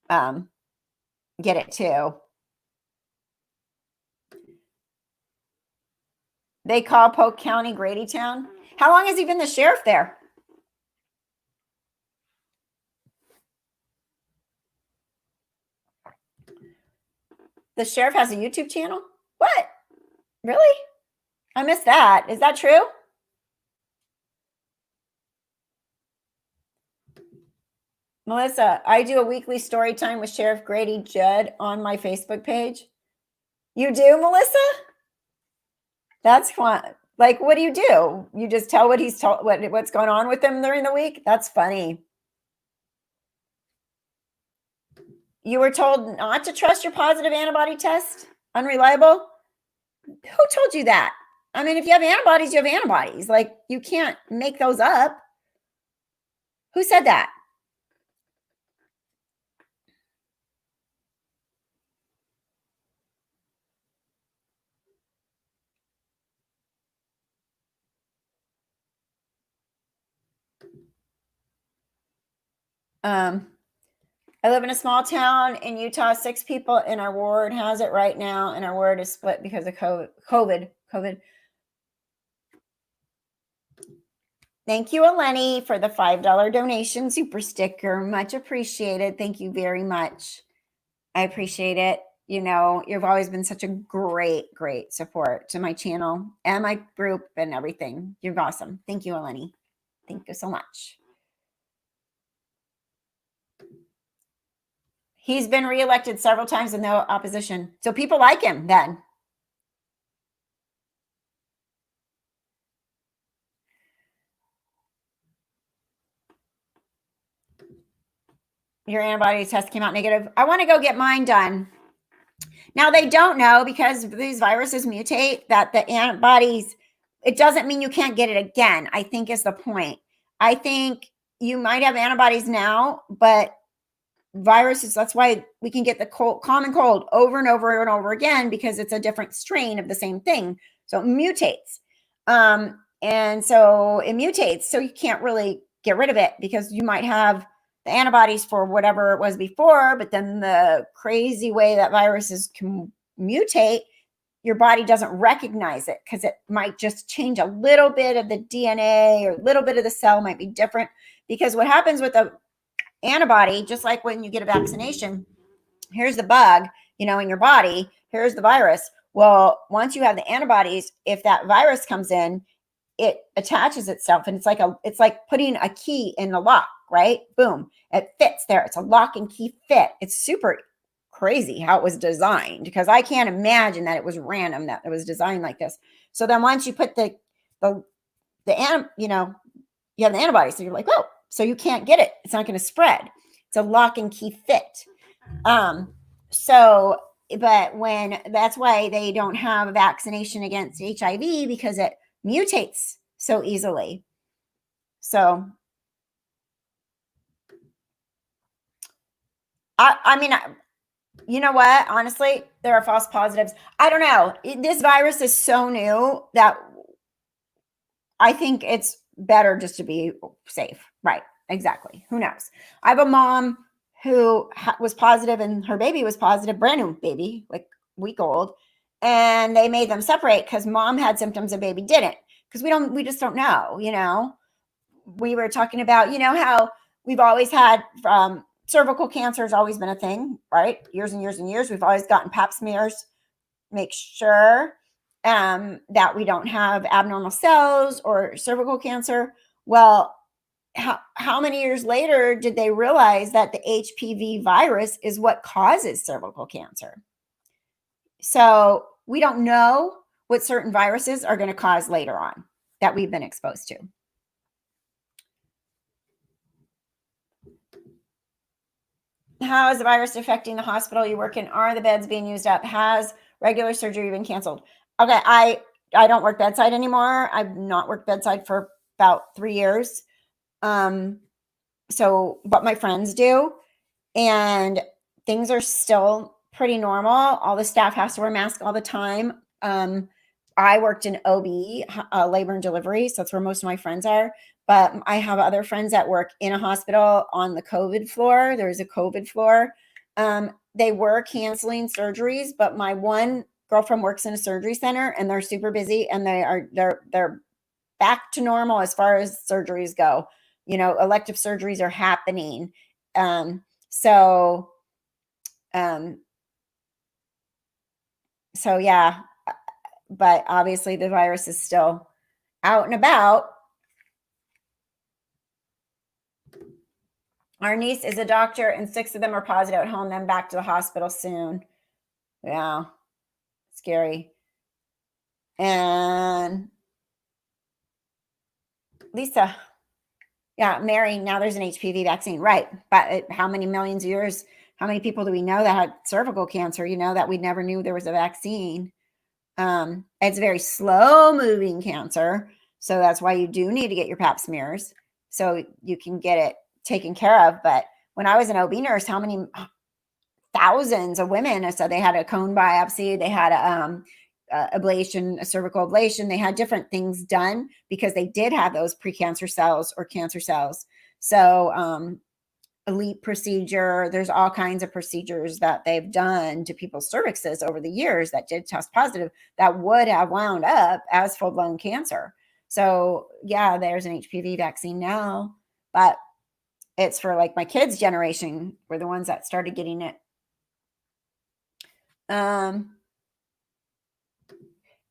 Speaker 1: it too. They call Polk County Grady Town. How long has he been the sheriff there? The sheriff has a YouTube channel? What? Really? I missed that. Is that true? Melissa, I do a weekly story time with Sheriff Grady Judd on my Facebook page. You do, Melissa? That's fun. Like, what do? You just tell what he's told, what's going on with him during the week? That's funny. You were told not to trust your positive antibody test? Unreliable? Who told you that? I mean, if you have antibodies, you have antibodies. Like, you can't make those up. Who said that? I live in a small town in Utah. 6 people in our ward has it right now, and our ward is split because of COVID. Thank you, Eleni, for the $5 donation super sticker. Much appreciated. Thank you very much. I appreciate it. You know, you've always been such a great support to my channel and my group and everything. You're awesome. Thank you, Eleni. Thank you so much. He's been reelected several times with no opposition. So people like him then. Your antibody test came out negative. I want to go get mine done. Now, they don't know, because these viruses mutate, that the antibodies, it doesn't mean you can't get it again, I think is the point. I think you might have antibodies now, but viruses, that's why we can get the common cold over and over and over again, because it's a different strain of the same thing. So it mutates. And so it mutates. So you can't really get rid of it, because you might have the antibodies for whatever it was before, but then the crazy way that viruses can mutate, your body doesn't recognize it, because it might just change a little bit of the DNA, or a little bit of the cell might be different. Because what happens with the antibody, just like when you get a vaccination, here's the bug, in your body, here's the virus. Well, once you have the antibodies, if that virus comes in, it attaches itself, and it's like putting a key in the lock, right? Boom, it fits there. It's a lock and key fit. It's super crazy how it was designed, because I can't imagine that it was random, that it was designed like this. So then once you put you have the antibodies, so you're like, oh, so you can't get it. It's not going to spread. It's a lock and key fit. But that's why they don't have a vaccination against HIV, because it mutates so easily. So, I mean, you know what? Honestly, there are false positives. I don't know. This virus is so new that I think it's better just to be safe. Right. Exactly. Who knows? I have a mom who was positive, and her baby was positive, brand new baby, like week old. And they made them separate because mom had symptoms and baby didn't. Because we just don't know, We were talking about, how we've always had cervical cancer has always been a thing, right? Years and years and years. We've always gotten pap smears, make sure that we don't have abnormal cells or cervical cancer. Well, how many years later did they realize that the HPV virus is what causes cervical cancer? So we don't know what certain viruses are going to cause later on that we've been exposed to. How is the virus affecting the hospital you work in? Are the beds being used up? Has regular surgery been canceled? Okay, I don't work bedside anymore. I've not worked bedside for about 3 years. So, but my friends do, and things are still pretty normal. All the staff has to wear masks all the time. I worked in OB, labor and delivery, so that's where most of my friends are. But I have other friends that work in a hospital on the COVID floor. There's a COVID floor. They were canceling surgeries, but my one girlfriend works in a surgery center, and they're super busy, and they're back to normal as far as surgeries go. You know, elective surgeries are happening. So yeah, but obviously the virus is still out and about. Our niece is a doctor, and 6 of them are positive at home, then back to the hospital soon. Yeah, scary. And Lisa, yeah, Mary, now there's an HPV vaccine, right? But how many millions of years, how many people do we know that had cervical cancer, you know, that we never knew there was a vaccine? It's very slow moving cancer. So that's why you do need to get your pap smears so you can get it taken care of. But when I was an OB nurse, how many thousands of women, so they had a cone biopsy, they had a ablation, a cervical ablation, they had different things done because they did have those precancer cells or cancer cells. So elite procedure, there's all kinds of procedures that they've done to people's cervixes over the years that did test positive that would have wound up as full-blown cancer. So yeah, there's an HPV vaccine now, but it's for like my kids' generation were the ones that started getting it.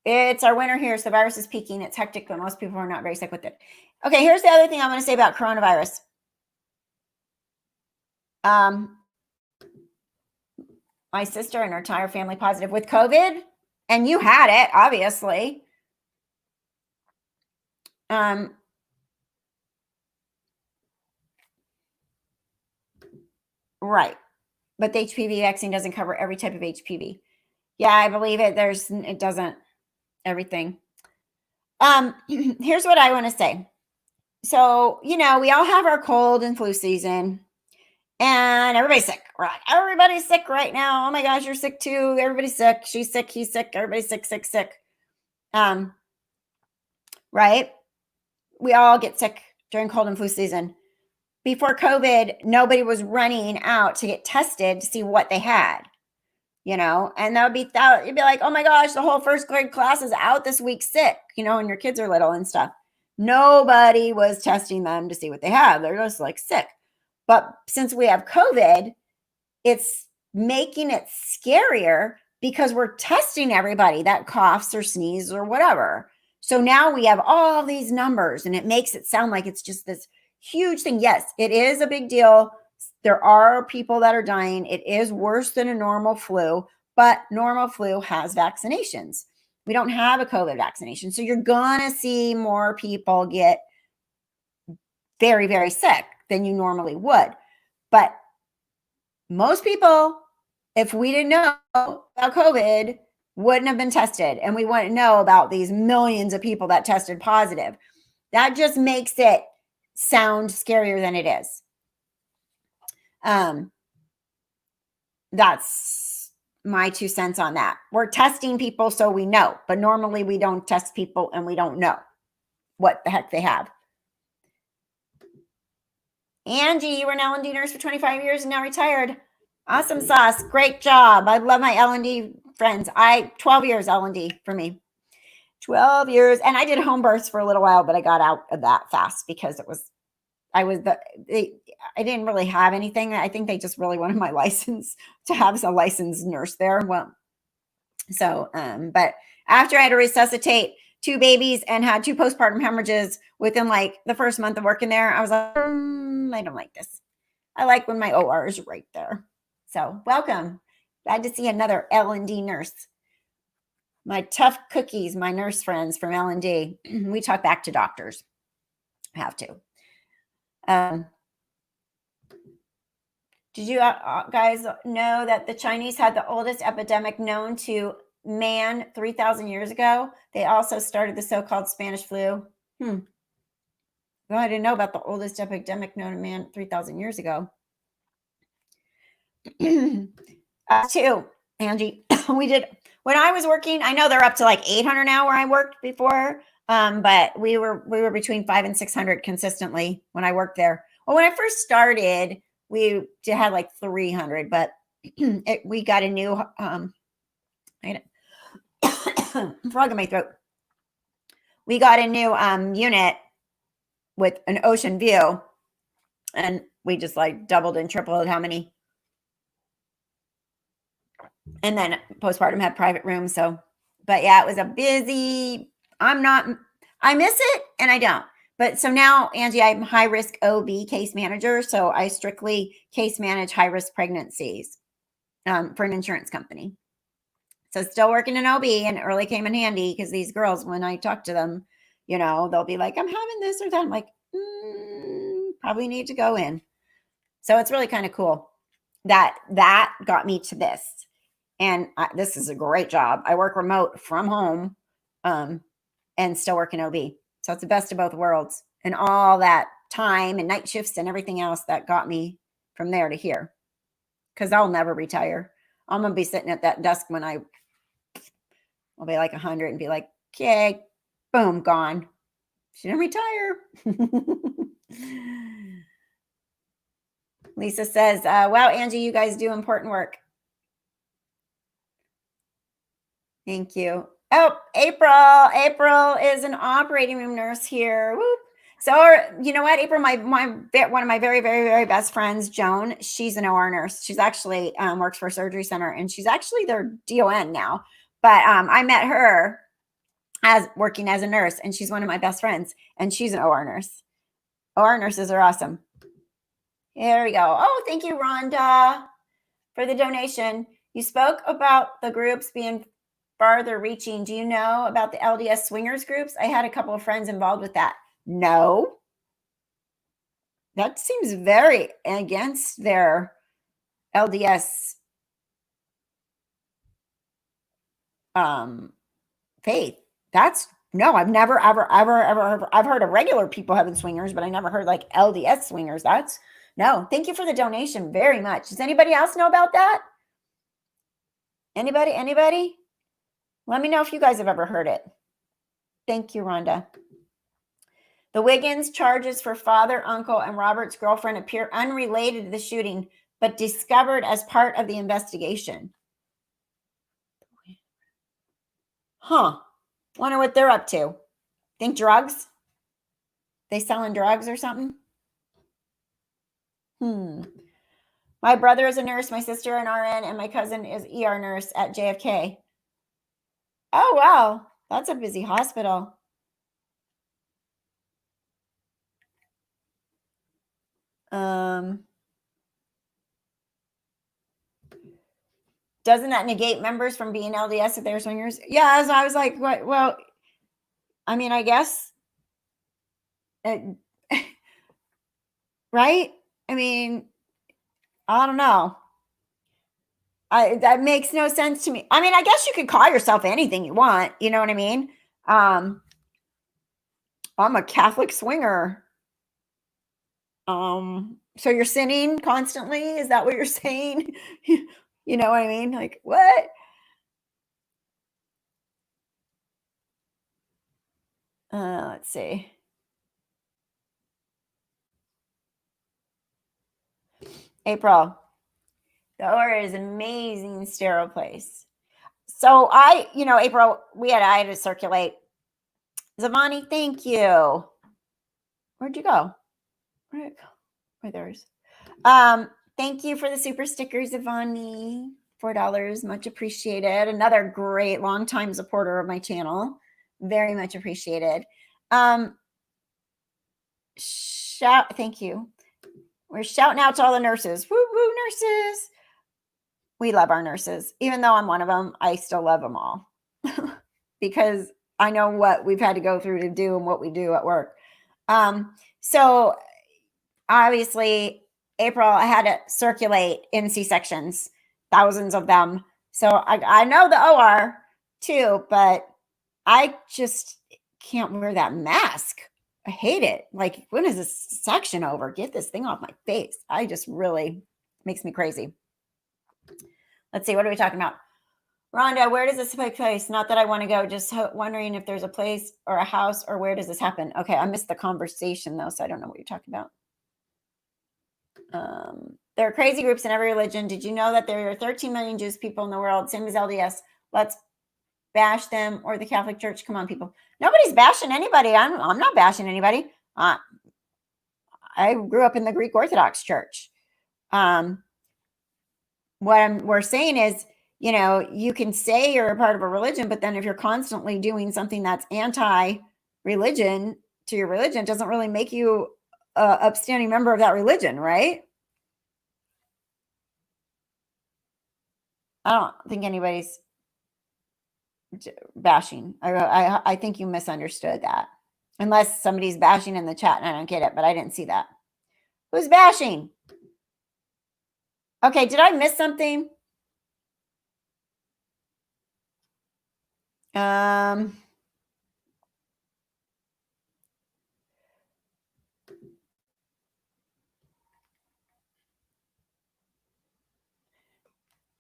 Speaker 1: It's our winter here, so the virus is peaking. It's hectic, but most people are not very sick with it. Okay, here's the other thing I'm going to say about coronavirus. My sister and her entire family positive with COVID, and you had it, obviously. Right. But the HPV vaccine doesn't cover every type of HPV. Yeah, I believe it. It doesn't everything. Here's what I want to say. So, you know, we all have our cold and flu season, and everybody's sick. We're like, everybody's sick right now. Oh my gosh, you're sick too. Everybody's sick. She's sick. He's sick. Everybody's sick, sick, sick. Right? We all get sick during cold and flu season. Before COVID, nobody was running out to get tested to see what they had, you know, and you'd be like, oh my gosh, the whole first grade class is out this week sick, you know, and your kids are little and stuff. Nobody was testing them to see what they have. They're just like sick. But since we have COVID, it's making it scarier because we're testing everybody that coughs or sneezes or whatever. So now we have all these numbers, and it makes it sound like it's just this huge thing. Yes, it is a big deal. There are people that are dying. It is worse than a normal flu, but normal flu has vaccinations. We don't have a COVID vaccination. So you're going to see more people get very, very sick than you normally would. But most people, if we didn't know about COVID, wouldn't have been tested, and we wouldn't know about these millions of people that tested positive. That just makes it sound scarier than it is. That's my 2 cents on that. We're testing people so we know, but normally we don't test people and we don't know what the heck they have. Angie, you were an L&D nurse for 25 years and now retired. Awesome sauce. Great job. I love my L&D friends. 12 years L&D for me. 12 years. And I did home births for a little while, but I got out of that fast because I didn't really have anything. I think they just really wanted my license to have a licensed nurse there. Well, so, but after I had to resuscitate 2 babies and had 2 postpartum hemorrhages within like the first month of working there, I was like, I don't like this. I like when my OR is right there. So welcome. Glad to see another L&D nurse. My tough cookies, my nurse friends from L&D. We talk back to doctors. Have to. Did you guys know that the Chinese had the oldest epidemic known to man 3,000 years ago? They also started the so-called Spanish flu. Well, I didn't know about the oldest epidemic known to man 3,000 years ago. Too, Angie. We did when I was working. I know they're up to like 800 now where I worked before. But we were between 500 and 600 consistently when I worked there. Well, when I first started, we had like 300, but we got a new frog in my throat. We got a new unit with an ocean view, and we just like doubled and tripled how many. And then postpartum had private rooms. So, but yeah, it was a busy. I miss it and I don't. But so now, Angie, I'm high risk OB case manager. So I strictly case manage high risk pregnancies for an insurance company. So still working in OB, and it really came in handy because these girls, when I talk to them, they'll be like, I'm having this or that. I'm like, probably need to go in. So it's really kind of cool that got me to this. And this is a great job. I work remote from home and still work in OB. So it's the best of both worlds. And all that time and night shifts and everything else that got me from there to here. Because I'll never retire. I'm going to be sitting at that desk when I'll be like 100 and be like, okay, boom, gone. She didn't retire. Lisa says, wow, Angie, you guys do important work. Thank you. Oh, April is an operating room nurse here. Whoop. So, you know what, April, one of my very, very, very best friends, Joan, she's an OR nurse. She's actually works for a surgery center, and she's actually their DON now. But I met her as working as a nurse, and she's one of my best friends, and she's an OR nurse. OR nurses are awesome. Here we go. Oh, thank you, Rhonda, for the donation. You spoke about the groups being farther reaching. Do you know about the LDS swingers groups? I had a couple of friends involved with that. No. That seems very against their LDS faith. No, I've never, ever, I've heard of regular people having swingers, but I never heard like LDS swingers. No. Thank you for the donation very much. Does anybody else know about that? Anybody? Let me know if you guys have ever heard it. Thank you, Rhonda. The Wiggins charges for father, uncle, and Robert's girlfriend appear unrelated to the shooting, but discovered as part of the investigation. Huh. Wonder what they're up to. Think drugs? They selling drugs or something? My brother is a nurse, my sister an RN, and my cousin is ER nurse at JFK. Oh, wow. That's a busy hospital. Doesn't that negate members from being LDS if they're swingers? Yeah, so I was like, what? Well, I mean, I guess, right? I mean, I don't know. That makes no sense to me. I mean, I guess you could call yourself anything you want. You know what I mean? I'm a Catholic swinger. So you're sinning constantly? Is that what you're saying? You know what I mean? Like, what? Let's see. April. The OR is an amazing sterile place. So April, I had to circulate. Zavani, thank you. Where'd you go? Where there's. Thank you for the super stickers, Zavani. $4, much appreciated. Another great longtime supporter of my channel. Very much appreciated. Thank you. We're shouting out to all the nurses. Woo woo, nurses. We love our nurses. Even though I'm one of them, I still love them all because I know what we've had to go through to do and what we do at work. So obviously, April, I had to circulate in C-sections, thousands of them. So I know the OR too, but I just can't wear that mask. I hate it. Like, when is this section over? Get this thing off my face. I just really makes me crazy. Let's see. What are we talking about? Rhonda, where does this take place? Not that I want to go, just wondering if there's a place or a house or where does this happen? Okay, I missed the conversation though, so I don't know what you're talking about. There are crazy groups in every religion. Did you know that there are 13 million Jewish people in the world, same as LDS? Let's bash them or the Catholic Church. Come on, people. Nobody's bashing anybody. I'm not bashing anybody. I grew up in the Greek Orthodox Church. We're saying is, you can say you're a part of a religion, but then if you're constantly doing something that's anti-religion to your religion, it doesn't really make you a upstanding member of that religion, right? I don't think anybody's bashing. I think you misunderstood that. Unless somebody's bashing in the chat and I don't get it, but I didn't see that. Who's bashing? Okay, did I miss something?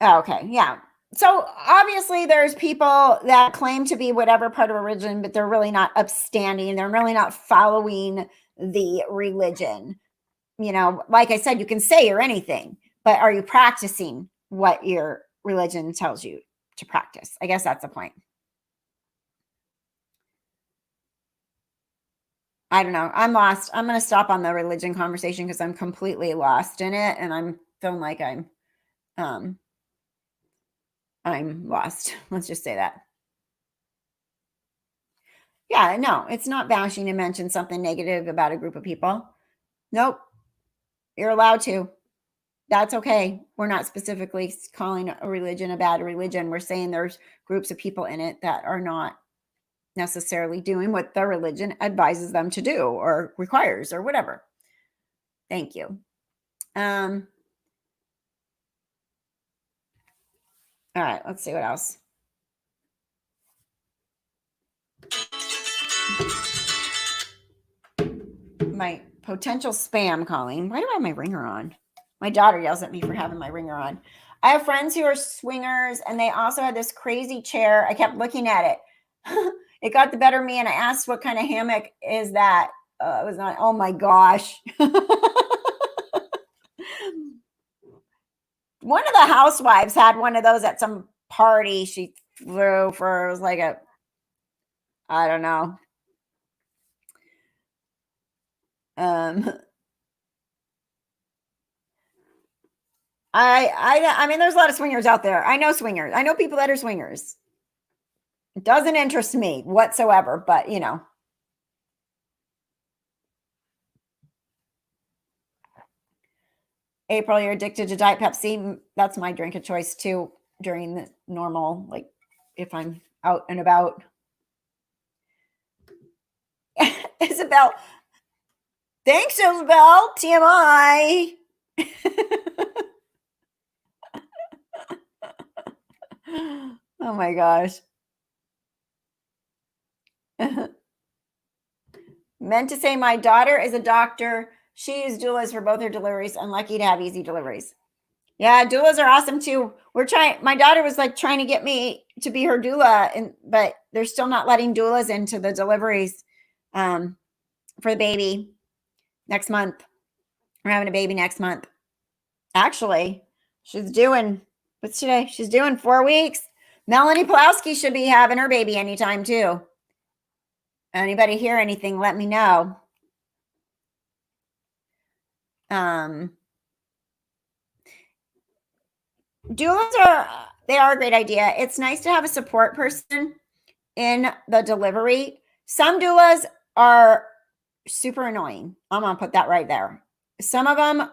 Speaker 1: Okay, yeah. So obviously there's people that claim to be whatever part of a religion, but they're really not upstanding. They're really not following the religion. Like I said, you can say or anything, but are you practicing what your religion tells you to practice? I guess that's the point. I don't know. I'm lost. I'm going to stop on the religion conversation because I'm completely lost in it. And I'm feeling like I'm lost. Let's just say that. Yeah, no, it's not bashing to mention something negative about a group of people. Nope. You're allowed to. That's okay. We're not specifically calling a religion a bad religion. We're saying there's groups of people in it that are not necessarily doing what the religion advises them to do or requires or whatever. Thank you. All right, let's see what else. My potential spam calling. Why do I have my ringer on? My daughter yells at me for having my ringer on. I have friends who are swingers and they also had this crazy chair. I kept looking at it. It got the better of me and I asked what kind of hammock is that? It was not, oh my gosh. One of the housewives had one of those at some party she threw for, it was like I don't know. I mean, there's a lot of swingers out there. I know swingers. I know people that are swingers. It doesn't interest me whatsoever, but April, you're addicted to Diet Pepsi. That's my drink of choice too during the normal, like if I'm out and about. Isabel. Thanks, Isabel. TMI. Oh my gosh. Meant to say my daughter is a doctor. She used doulas for both her deliveries. I'm lucky to have easy deliveries. Yeah, doulas are awesome too. My daughter was like trying to get me to be her doula, but they're still not letting doulas into the deliveries for the baby next month. We're having a baby next month. Actually, she's doing, what's today? She's doing 4 weeks. Melanie Pulowski should be having her baby anytime too. Anybody hear anything, let me know. Doulas are a great idea. It's nice to have a support person in the delivery. Some doulas are super annoying. I'm going to put that right there. Some of them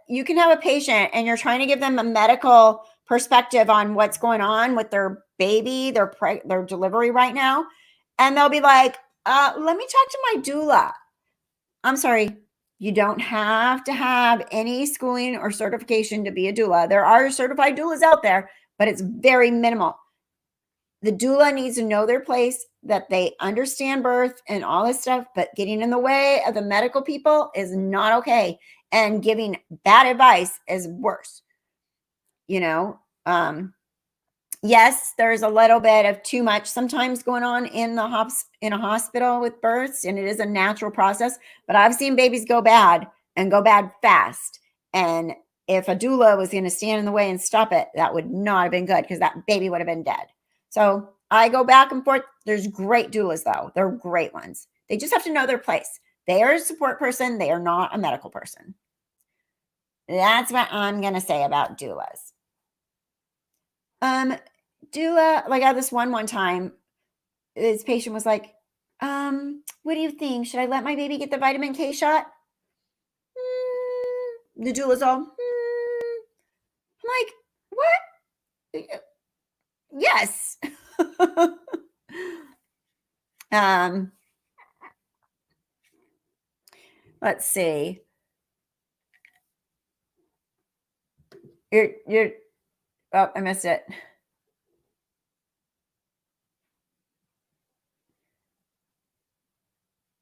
Speaker 1: you can have a patient and you're trying to give them a medical perspective on what's going on with their baby, their delivery right now. And they'll be like, let me talk to my doula. I'm sorry. You don't have to have any schooling or certification to be a doula. There are certified doulas out there, but it's very minimal. The doula needs to know their place, that they understand birth and all this stuff, but getting in the way of the medical people is not okay. And giving bad advice is worse. Yes, there's a little bit of too much sometimes going on in in a hospital with births, and it is a natural process. But I've seen babies go bad and go bad fast. And if a doula was going to stand in the way and stop it, that would not have been good because that baby would have been dead. So I go back and forth. There's great doulas, though. They're great ones. They just have to know their place. They are a support person. They are not a medical person. That's what I'm going to say about doulas. Doula, like I had this one time, this patient was like, what do you think? Should I let my baby get the vitamin K shot? The doula's all, I'm like, what? Yes. um, let's see. You're, oh, I missed it.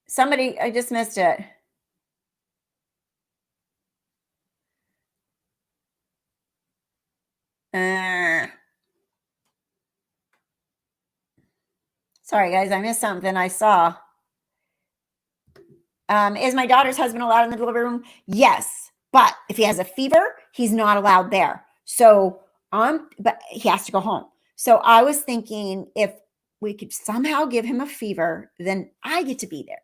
Speaker 1: Somebody, I just missed it. Sorry, guys, I missed something I saw. Is my daughter's husband allowed in the delivery room? Yes, but if he has a fever, he's not allowed there. So but he has to go home. So I was thinking if we could somehow give him a fever, then I get to be there.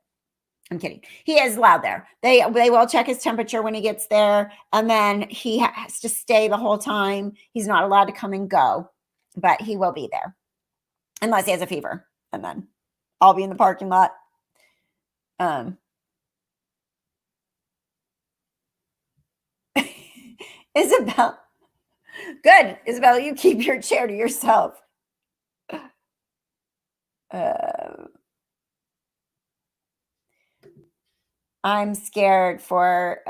Speaker 1: I'm kidding. He is allowed there. They will check his temperature when he gets there, and then he has to stay the whole time. He's not allowed to come and go, but he will be there unless he has a fever, and then I'll be in the parking lot. Isabel, good. Isabel, you keep your chair to yourself. I'm scared for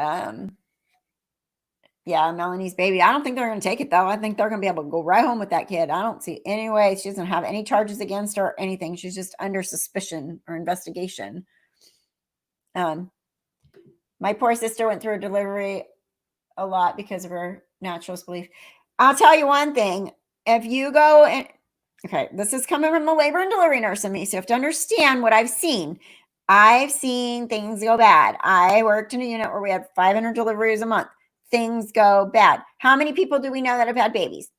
Speaker 1: yeah, Melanie's baby. I don't think they're going to take it though. I think they're going to be able to go right home with that kid. I don't see any way she doesn't have any charges against her or anything. She's just under suspicion or investigation. My poor sister went through a delivery a lot because of her naturalist belief. I'll tell you one thing. If you go and okay, this is coming from the labor and delivery nurse in me, so you have to understand what I've seen. I've seen things go bad. I worked in a unit where we had 500 deliveries a month. Things go bad. How many people do we know that have had babies?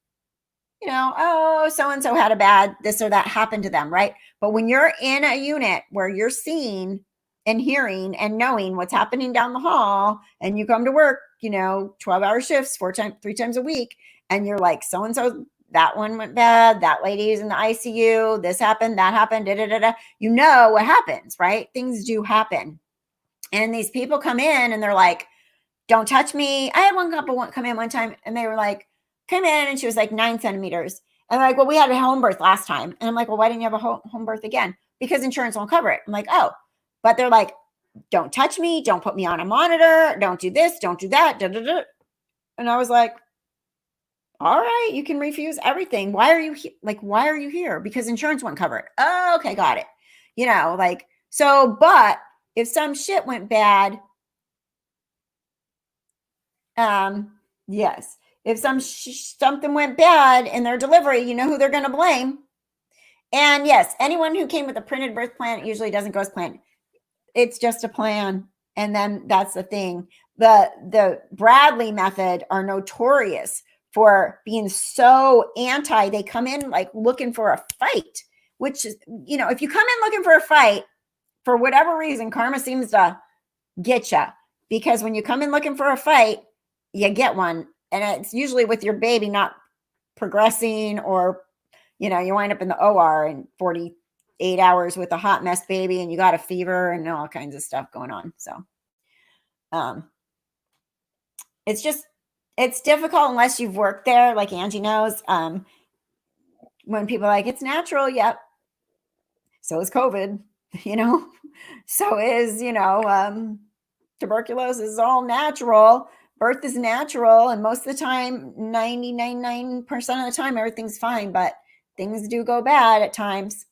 Speaker 1: You know, oh, so and so had a bad this or that happened to them, right? But when you're in a unit where you're seeing and hearing and knowing what's happening down the hall, and you come to work, 12-hour shifts, 3 times a week, and you're like, so and so, that one went bad, that lady's in the ICU, this happened, that happened, da da da da. You know what happens, right? Things do happen. And these people come in and they're like, don't touch me. I had one couple come in one time and they were like, came in and she was like 9 centimeters. And like, well, we had a home birth last time. And I'm like, well, why didn't you have a home birth again? Because insurance won't cover it. I'm like, oh, but they're like, don't touch me. Don't put me on a monitor. Don't do this. Don't do that. Da, da, da. And I was like, all right, you can refuse everything. Why are you why are you here? Because insurance won't cover it. Oh, okay, got it. So, but if some shit went bad, yes. If something went bad in their delivery, you know who they're going to blame. And yes, anyone who came with a printed birth plan usually doesn't go as planned. It's just a plan. And then that's the thing. The Bradley method are notorious for being so anti. They come in like looking for a fight, which is, if you come in looking for a fight, for whatever reason, karma seems to get you. Because when you come in looking for a fight, you get one. And it's usually with your baby not progressing, or, you wind up in the OR in 48 hours with a hot mess baby and you got a fever and all kinds of stuff going on. So it's difficult unless you've worked there, like Angie knows. When people are like, it's natural. Yep. So is COVID, so is, tuberculosis is all natural. Birth is natural. And most of the time, 99% of the time, everything's fine, but things do go bad at times.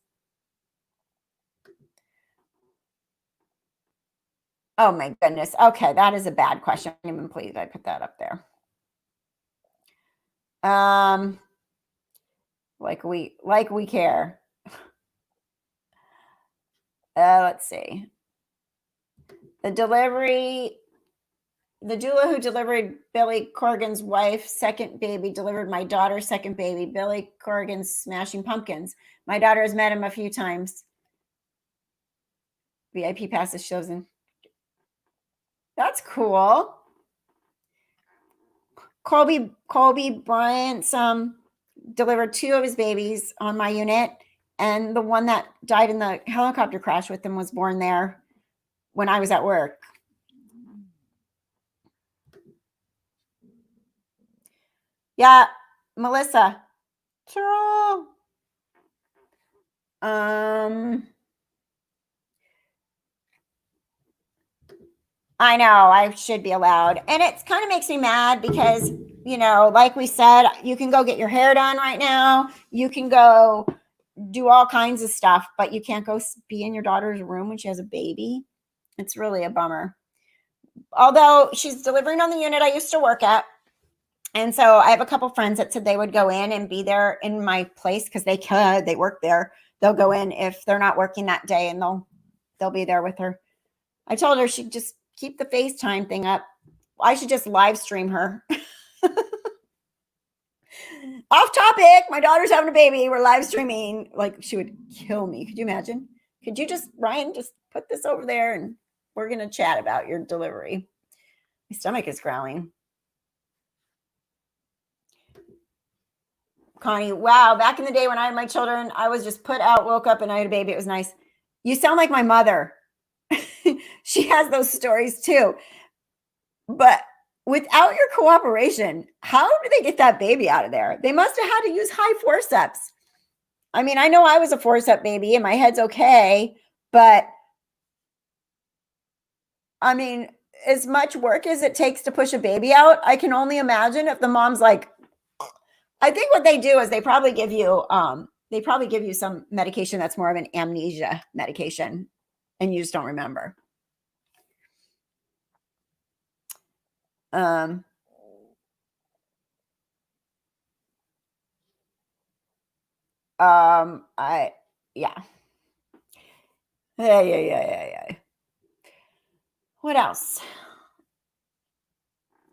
Speaker 1: Oh my goodness. Okay. That is a bad question. Even please, I put that up there. Like we care. Let's see. The doula who delivered Billy Corgan's wife's second baby delivered my daughter's second baby, Billy Corgan's Smashing Pumpkins. My daughter has met him a few times. VIP passes chosen. That's cool. Colby Bryant delivered 2 of his babies on my unit, and the one that died in the helicopter crash with him was born there when I was at work. Yeah, Melissa. I know I should be allowed. And it kind of makes me mad because, like we said, you can go get your hair done right now. You can go do all kinds of stuff, but you can't go be in your daughter's room when she has a baby. It's really a bummer. Although she's delivering on the unit I used to work at. And so I have a couple friends that said they would go in and be there in my place because they work there. They'll go in if they're not working that day, and they'll be there with her. I told her she'd just keep the FaceTime thing up. I should just live stream her. Off topic. My daughter's having a baby. We're live streaming. Like, she would kill me. Could you imagine? Could you Ryan, just put this over there and we're going to chat about your delivery. My stomach is growling. Connie, wow. Back in the day when I had my children, I was just put out, woke up, and I had a baby. It was nice. You sound like my mother. She has those stories too. But without your cooperation, how do they get that baby out of there? They must have had to use high forceps. I mean, I know I was a forceps baby and my head's okay, but I mean, as much work as it takes to push a baby out, I can only imagine if the mom's like, I think what they do is they probably give you some medication that's more of an amnesia medication and you just don't remember. Yeah. Yeah. What else?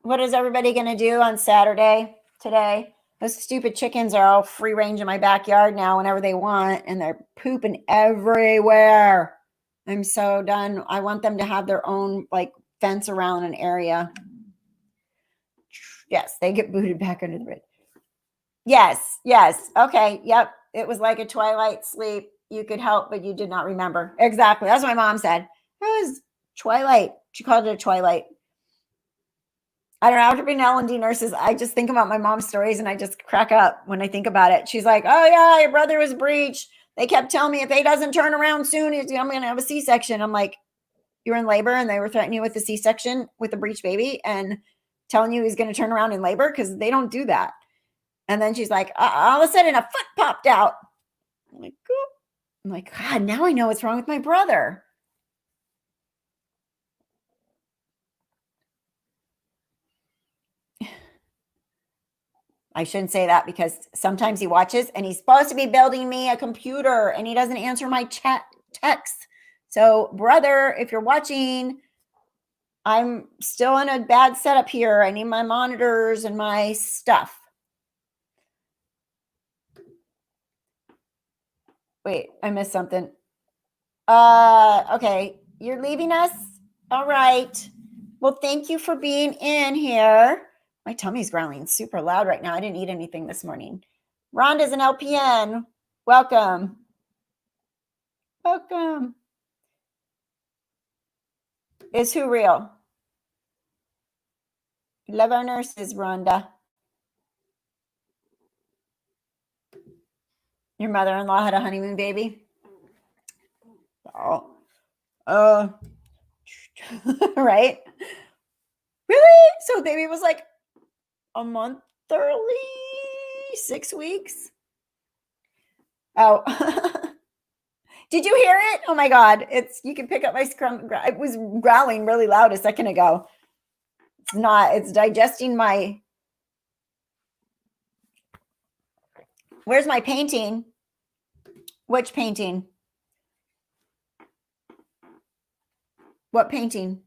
Speaker 1: What is everybody going to do on Saturday today? Those stupid chickens are all free range in my backyard now whenever they want, and they're pooping everywhere. I'm so done. I want them to have their own fence around an area. Yes, they get booted back under the bridge. Yes. Okay. Yep. It was like a twilight sleep. You could help, but you did not remember. Exactly. That's what my mom said. It was twilight. She called it a twilight. I don't know. After being L&D nurses, I just think about my mom's stories and I just crack up when I think about it. She's like, oh yeah, your brother was breech. They kept telling me if he doesn't turn around soon, I'm going to have a C-section. I'm like, you were in labor and they were threatening you with a C-section with a breech baby and telling you he's going to turn around in labor because they don't do that. And then she's like, all of a sudden a foot popped out. I'm like, God, now I know what's wrong with my brother. I shouldn't say that because sometimes he watches and he's supposed to be building me a computer and he doesn't answer my texts. So, brother, if you're watching, I'm still in a bad setup here. I need my monitors and my stuff. Wait, I missed something. Okay. You're leaving us? All right. Well, thank you for being in here. My tummy's growling super loud right now. I didn't eat anything this morning. Rhonda's an LPN. Welcome. Is who real? Love our nurses, Rhonda. Your mother-in-law had a honeymoon baby? Oh. Right? Really? So baby was like a month early, 6 weeks? Oh. Did you hear it? Oh my God. You can pick up my scrum. It was growling really loud a second ago. It's digesting my Where's my painting? Which painting? What painting?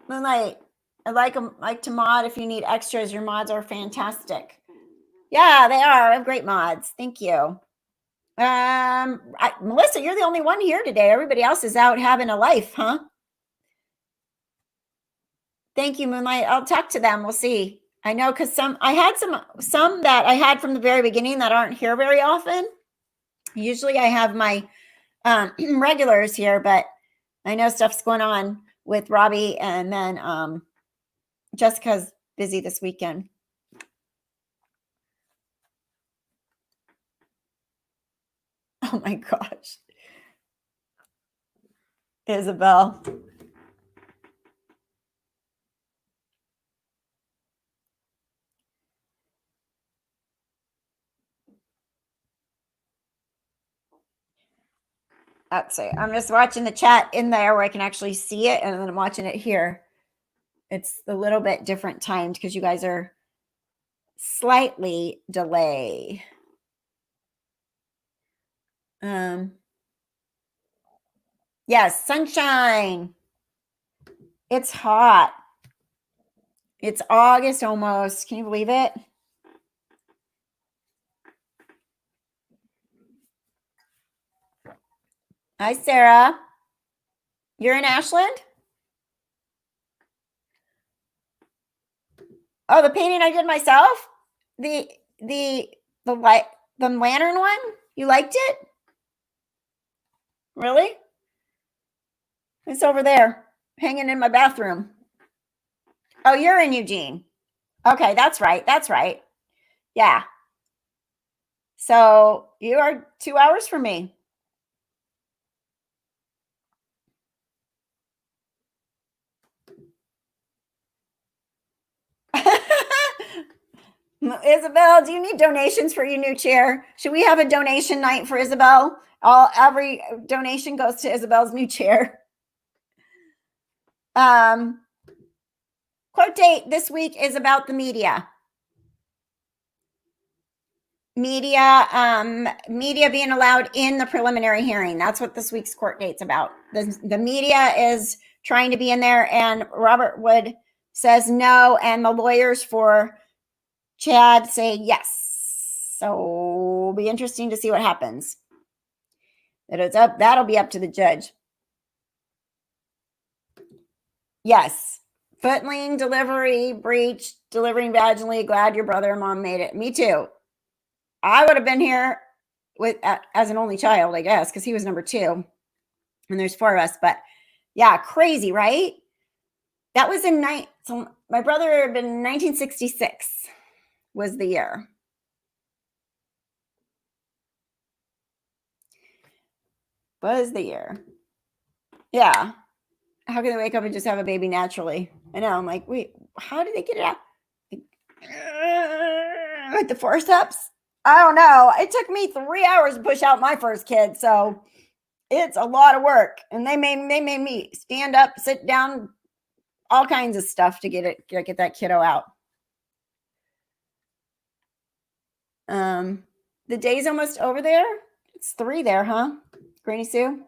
Speaker 1: Moonlight. I'd like to mod if you need extras. Your mods are fantastic. Yeah, they are. I have great mods. Thank you. Melissa, you're the only one here today. Everybody else is out having a life, huh? Thank you, Moonlight. I'll talk to them. We'll see. I know because I had some that I had from the very beginning that aren't here very often. Usually I have my regulars here, but I know stuff's going on with Robbie, and then Jessica's busy this weekend. Oh my gosh. Isabel. Let's see. I'm just watching the chat in there where I can actually see it, and then I'm watching it here. It's a little bit different timed because you guys are slightly delay. Yes, sunshine. It's hot. It's August almost. Can you believe it? Hi, Sarah. You're in Ashland? Oh, the painting I did myself? The lantern one? You liked it? Really? It's over there, hanging in my bathroom. Oh, you're in Eugene. Okay, that's right. That's right. Yeah. So you are 2 hours from me. Isabel, do you need donations for your new chair? Should we have a donation night for Isabel? Every donation goes to Isabel's new chair. Quote date this week is about the media. Media being allowed in the preliminary hearing. That's what this week's court date's about. The media is trying to be in there, and Robert Wood says no, and the lawyers for Chad say yes. So it'll be interesting to see what happens. That'll be up to the judge. Yes. Footling delivery, breach, delivering vaginally. Glad your brother and mom made it. Me too. I would have been here as an only child, I guess, because he was number 2. And there's 4 of us. But yeah, crazy, right? That was so my brother had been 1966 was the year. Was the year. Yeah. How can they wake up and just have a baby naturally? I know. I'm like, wait, how did they get it out? With the forceps? I don't know. It took me 3 hours to push out my first kid. So it's a lot of work. And they made me stand up, sit down, all kinds of stuff to get that kiddo out. The day's almost over there. It's 3 there, huh? Granny Sue?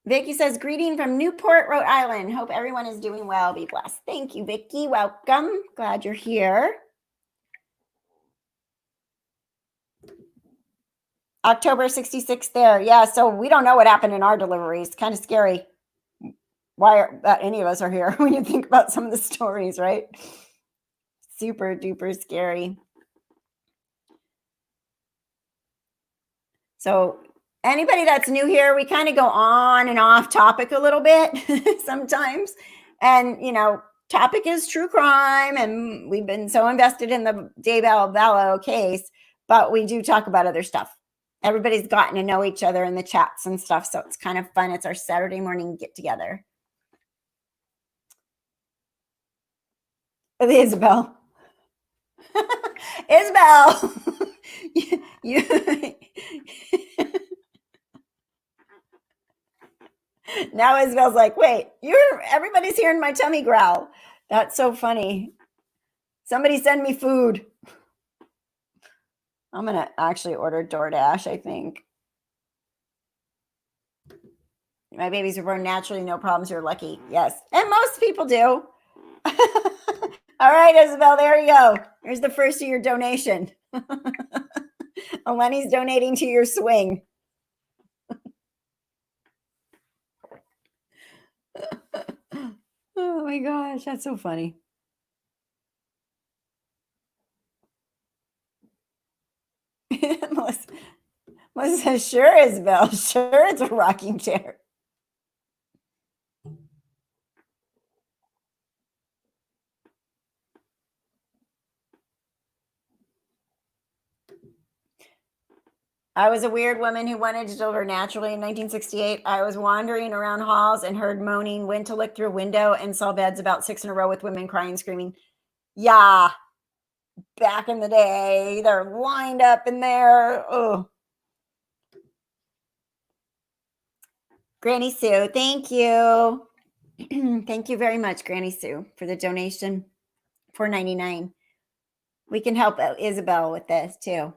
Speaker 1: Vicky says, greeting from Newport, Rhode Island. Hope everyone is doing well. Be blessed. Thank you, Vicky. Welcome. Glad you're here. October 66 there. Yeah, so we don't know what happened in our deliveries. Kind of scary. Why any of us are here when you think about some of the stories, right? Super duper scary. So anybody that's new here, we kind of go on and off topic a little bit sometimes. And, topic is true crime. And we've been so invested in the Daybell Vallow case, but we do talk about other stuff. Everybody's gotten to know each other in the chats and stuff. So it's kind of fun. It's our Saturday morning get together. Isabel. Isabel. you Now Isabel's like, wait, everybody's hearing my tummy growl. That's so funny. Somebody send me food. I'm going to actually order DoorDash, I think. My babies were born naturally, no problems. You're lucky. Yes. And most people do. All right, Isabel, there you go. Here's the first of your donation. Lenny's donating to your swing. Oh my gosh, that's so funny. Melissa says, sure, Isabel. Sure, it's a rocking chair. I was a weird woman who wanted to deliver naturally in 1968. I was wandering around halls and heard moaning, went to look through a window and saw beds about 6 in a row with women crying, screaming. Yeah, back in the day, they're lined up in there. Oh. Granny Sue, thank you. Thank you very much, Granny Sue, for the donation, $4.99. We can help Isabel with this too.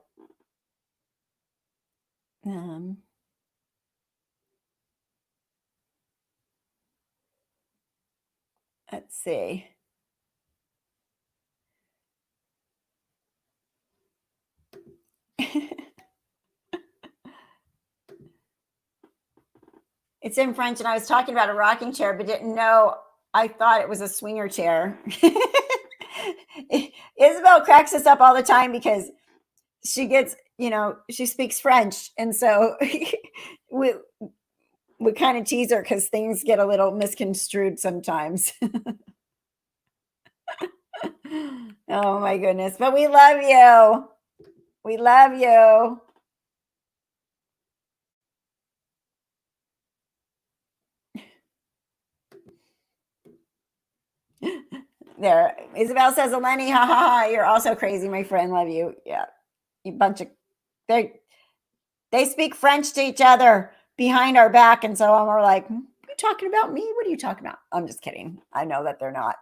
Speaker 1: Let's see. It's in French, and I was talking about a rocking chair, but didn't know. I thought it was a swinger chair. Isabel cracks us up all the time because she gets, she speaks French, and so we kind of tease her because things get a little misconstrued sometimes. Oh my goodness! But we love you. We love you. There, Isabel says, Eleni, ha ha ha, you're also crazy, my friend. Love you. Yeah, you bunch of they speak French to each other behind our back, and so we're like, you talking about me? What are you talking about? I'm just kidding. I know that they're not.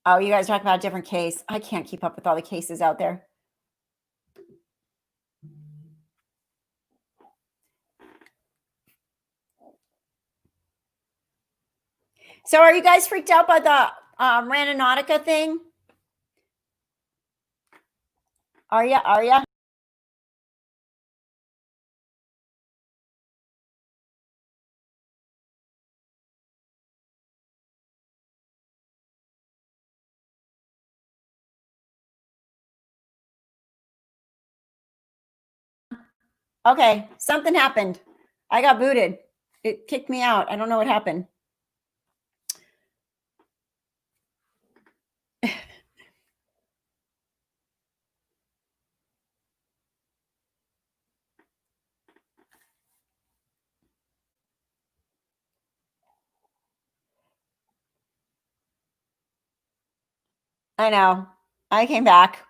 Speaker 1: Oh, you guys talk about a different case. I can't keep up with all the cases out there. So are you guys freaked out by the Ranonautica thing? Are ya? Are ya? Okay, something happened. I got booted. It kicked me out. I don't know what happened. I know. I came back.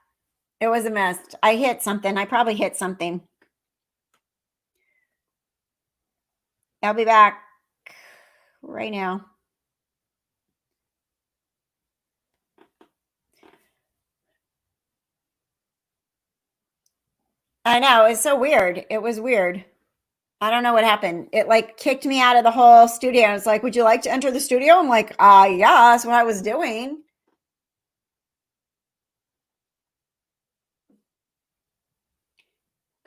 Speaker 1: It was a mess. I hit something. I probably hit something. I'll be back right now. I know. It's so weird. It was weird. I don't know what happened. It like kicked me out of the whole studio. It's like, would you like to enter the studio? I'm like, yeah, that's what I was doing.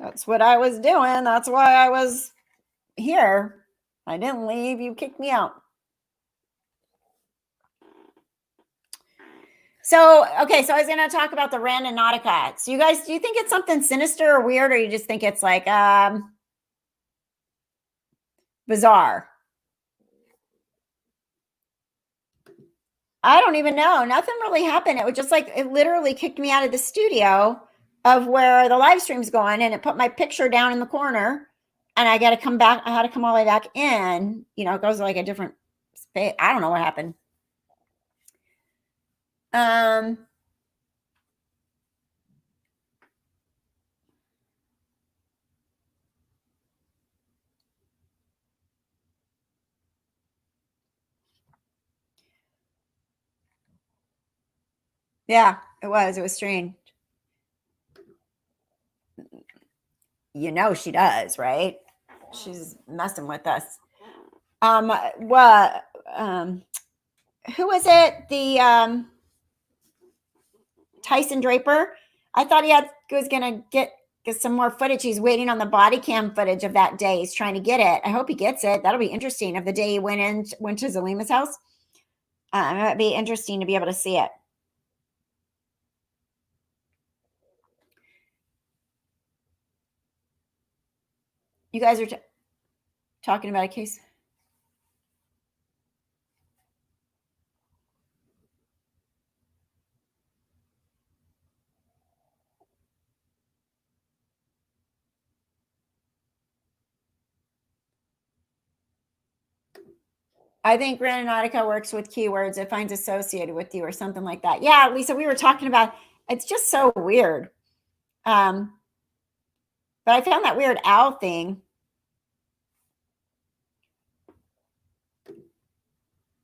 Speaker 1: That's what I was doing. That's why I was here. I didn't leave. You kicked me out. So, okay. So I was going to talk about the Ranonautica. So you guys, do you think it's something sinister or weird, or you just think it's like bizarre? I don't even know. Nothing really happened. It was just like, it literally kicked me out of the studio of where the live stream's going, and it put my picture down in the corner, and I got to come back. I had to come all the way back in. It goes like a different space. I don't know what happened. Yeah, it was. It was strange. You know she does, right? She's messing with us. What? Who was it? The Tyson Draper. I thought was gonna get some more footage. He's waiting on the body cam footage of that day. He's trying to get it. I hope he gets it. That'll be interesting. Of the day he went to Zalima's house. It'd be interesting to be able to see it. You guys are talking about a case. I think Granautica works with keywords. It finds associated with you or something like that. Yeah, Lisa, we were talking about, it's just so weird. But I found that weird owl thing.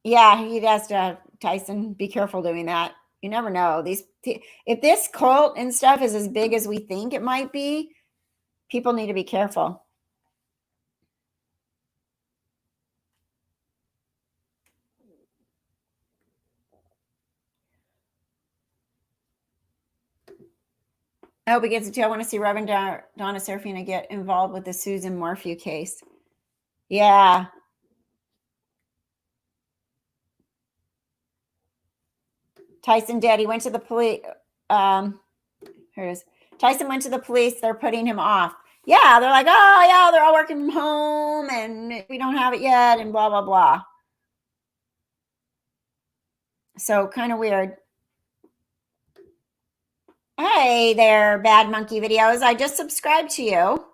Speaker 1: Yeah, he has to, Tyson, be careful doing that. You never know. If this cult and stuff is as big as we think it might be, people need to be careful. I hope he gets it too. I want to see Reverend Donna Serafina get involved with the Suzanne Morphew case. Yeah. Tyson did. He went to the police. Here it is. Tyson went to the police. They're putting him off. Yeah, they're like, oh, yeah, they're all working from home and we don't have it yet and blah, blah, blah. So kind of weird. Hey there, Bad Monkey Videos. I just subscribed to you.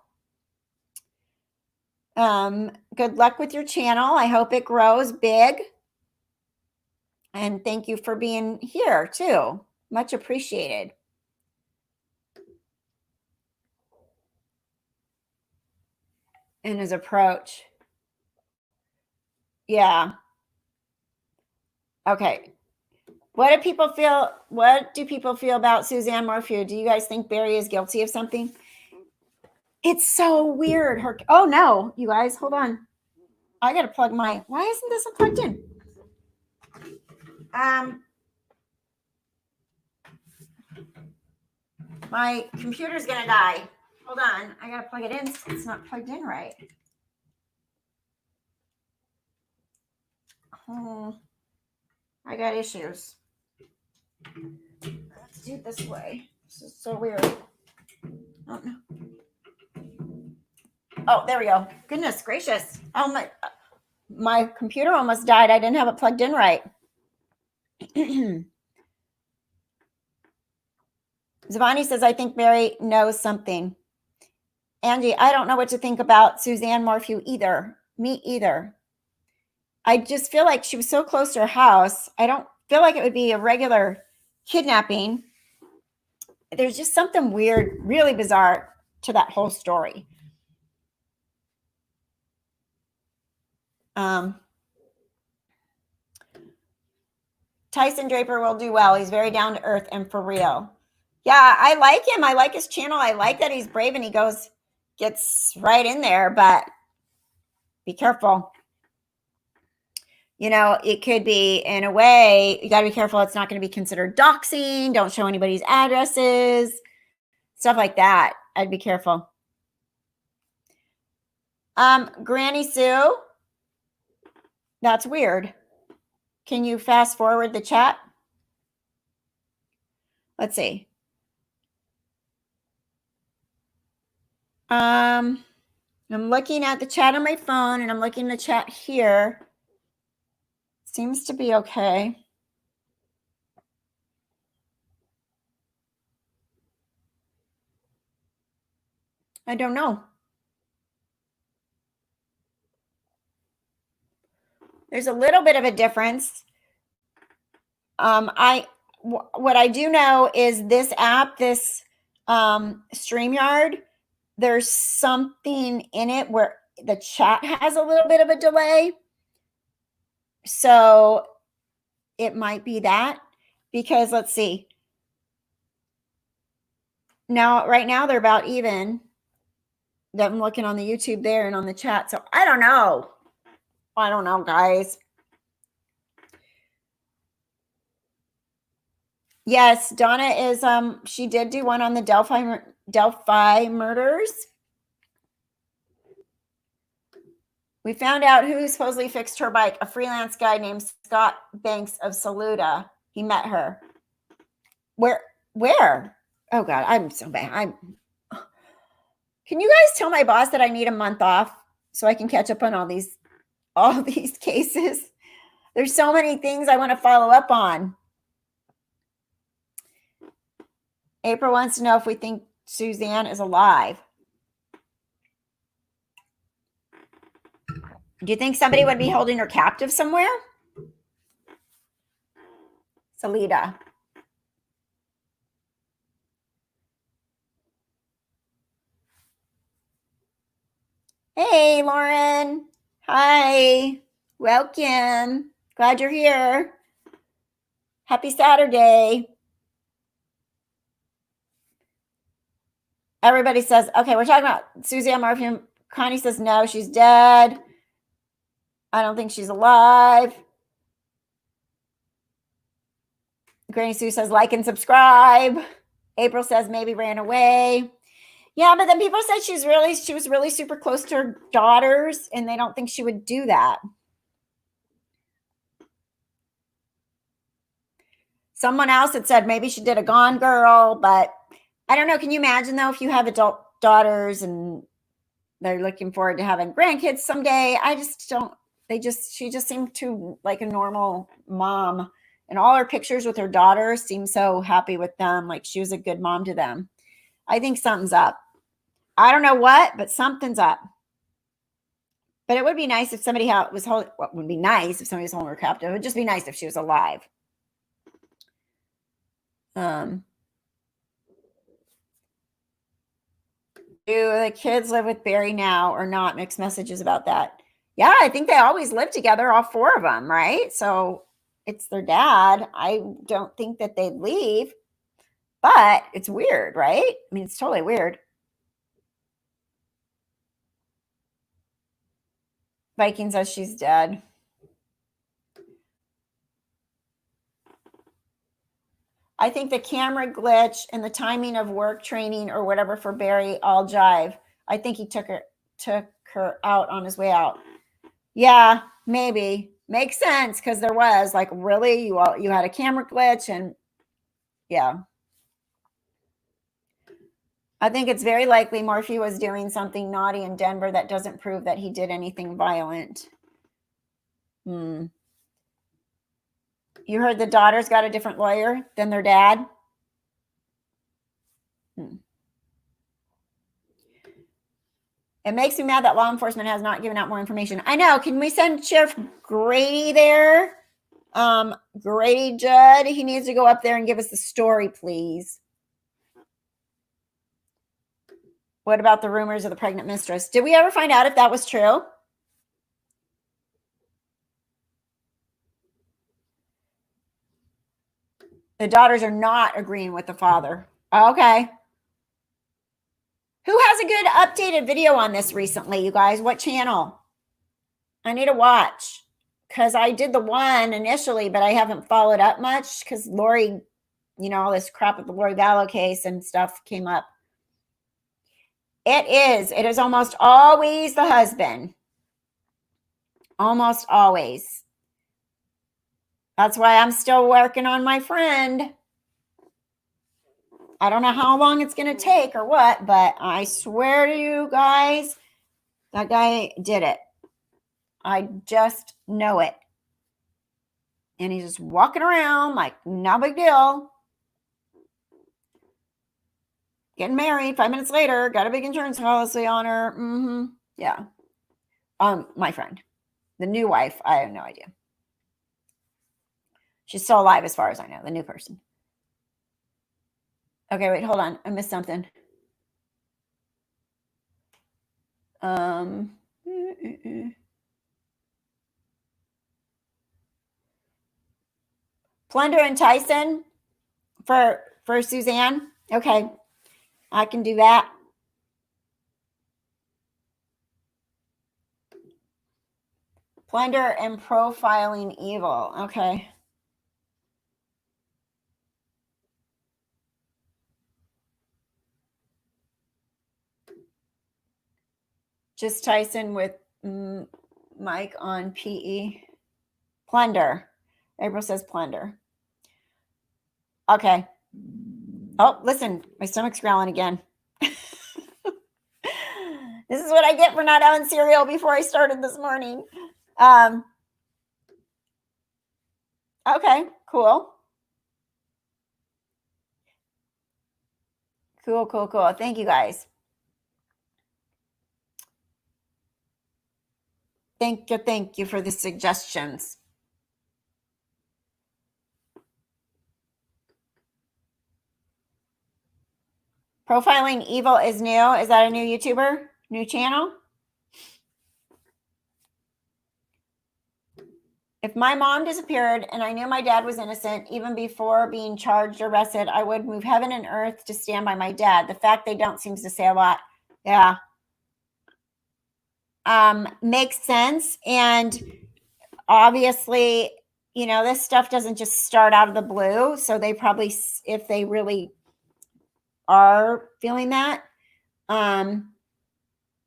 Speaker 1: Good luck with your channel. I hope it grows big. And thank you for being here too. Much appreciated. In his approach. Yeah. Okay. What do people feel about Suzanne Morphew? Do you guys think Barry is guilty of something? It's so weird. Oh no, you guys, hold on. I gotta plug why isn't this plugged in? My computer's gonna die. Hold on, I gotta plug it in. It's not plugged in right. Oh, I got issues. Let's do it this way. This is so weird. Oh no. Oh, there we go. Goodness gracious. Oh my computer almost died. I didn't have it plugged in right. Zavani says, I think Barry knows something. Angie, I don't know what to think about Suzanne Morphew either. Me either. I just feel like she was so close to her house. I don't feel like it would be a regular kidnapping. There's just something weird, really bizarre to that whole story. Tyson Draper will do well. He's very down to earth and for real. Yeah, I like him. I like his channel. I like that he's brave and he gets right in there, but be careful. You know, it could be, in a way, you got to be careful. It's not going to be considered doxing. Don't show anybody's addresses, stuff like that. I'd be careful. Granny Sue, that's weird. Can you fast forward the chat? Let's see. I'm looking at the chat on my phone and I'm looking at the chat here. Seems to be okay. I don't know. There's a little bit of a difference. What I do know is this app, this StreamYard, there's something in it where the chat has a little bit of a delay. So it might be that, because let's see. Now, right now, they're about even. I'm looking on the YouTube there and on the chat. So I don't know. I don't know, guys. Yes, Donna is she did do one on the Delphi murders. We found out who supposedly fixed her bike, a freelance guy named Scott Banks of Saluda. He met her. Where? Oh God, I'm so bad. Can you guys tell my boss that I need a month off so I can catch up on all these cases? There's so many things I want to follow up on. April wants to know if we think Suzanne is alive. Do you think somebody would be holding her captive somewhere? Salida. Hey, Lauren. Hi. Welcome. Glad you're here. Happy Saturday. Everybody says, okay, we're talking about Suzanne Morphew. Connie says, no, she's dead. I don't think she's alive. Granny Sue says, like and subscribe. April says, maybe ran away. Yeah, but then people said she was really super close to her daughters, and they don't think she would do that. Someone else had said maybe she did a Gone Girl, but I don't know. Can you imagine, though, if you have adult daughters and they're looking forward to having grandkids someday? I just don't. She just seemed too like a normal mom. And all her pictures with her daughters seem so happy with them, like she was a good mom to them. I think something's up. I don't know what, but something's up. But it would be nice if somebody was holding. What would be nice if somebody was holding her captive? It would just be nice if she was alive. Do the kids live with Barry now or not? Mixed messages about that. Yeah, I think they always live together, all four of them, right? So it's their dad. I don't think that they'd leave, but it's weird, right? I mean, it's totally weird. Viking says she's dead. I think the camera glitch and the timing of work training or whatever for Barry all jive. I think he took her out on his way out. Yeah, maybe. Makes sense because there was like really you had a camera glitch and yeah. I think it's very likely Morphew was doing something naughty in Denver that doesn't prove that he did anything violent. You heard the daughter's got a different lawyer than their dad? It makes me mad that law enforcement has not given out more information. I know. Can we send Sheriff Grady there? Grady Judd, he needs to go up there and give us the story, please. What about the rumors of the pregnant mistress? Did we ever find out if that was true? The daughters are not agreeing with the father. Okay. Who has a good updated video on this recently, you guys? What channel? I need to watch because I did the one initially, but I haven't followed up much because Lori, all this crap with the Lori Vallow case and stuff came up. It is almost always the husband. Almost always. That's why I'm still working on my friend. I don't know how long it's going to take or what, but I swear to you guys, that guy did it. I just know it. And he's just walking around like no big deal. Getting married 5 minutes later, got a big insurance policy on her. Yeah. My friend. The new wife, I have no idea. She's still alive as far as I know, the new person. Okay, wait, hold on. I missed something. Plunder and Tyson for Suzanne. Okay. I can do that. Plunder and profiling evil. Okay. Just Tyson with Mike on PE. Plunder. April says plunder. Okay. Oh, listen, my stomach's growling again. This is what I get for not having cereal before I started this morning. Okay, cool. Cool. Thank you guys. Thank you for the suggestions. Profiling evil is new. Is that a new YouTuber? New channel? If my mom disappeared and I knew my dad was innocent, even before being charged or arrested, I would move heaven and earth to stand by my dad. The fact they don't seems to say a lot. Yeah. Makes sense. And obviously, this stuff doesn't just start out of the blue. So they probably, if they really are feeling that,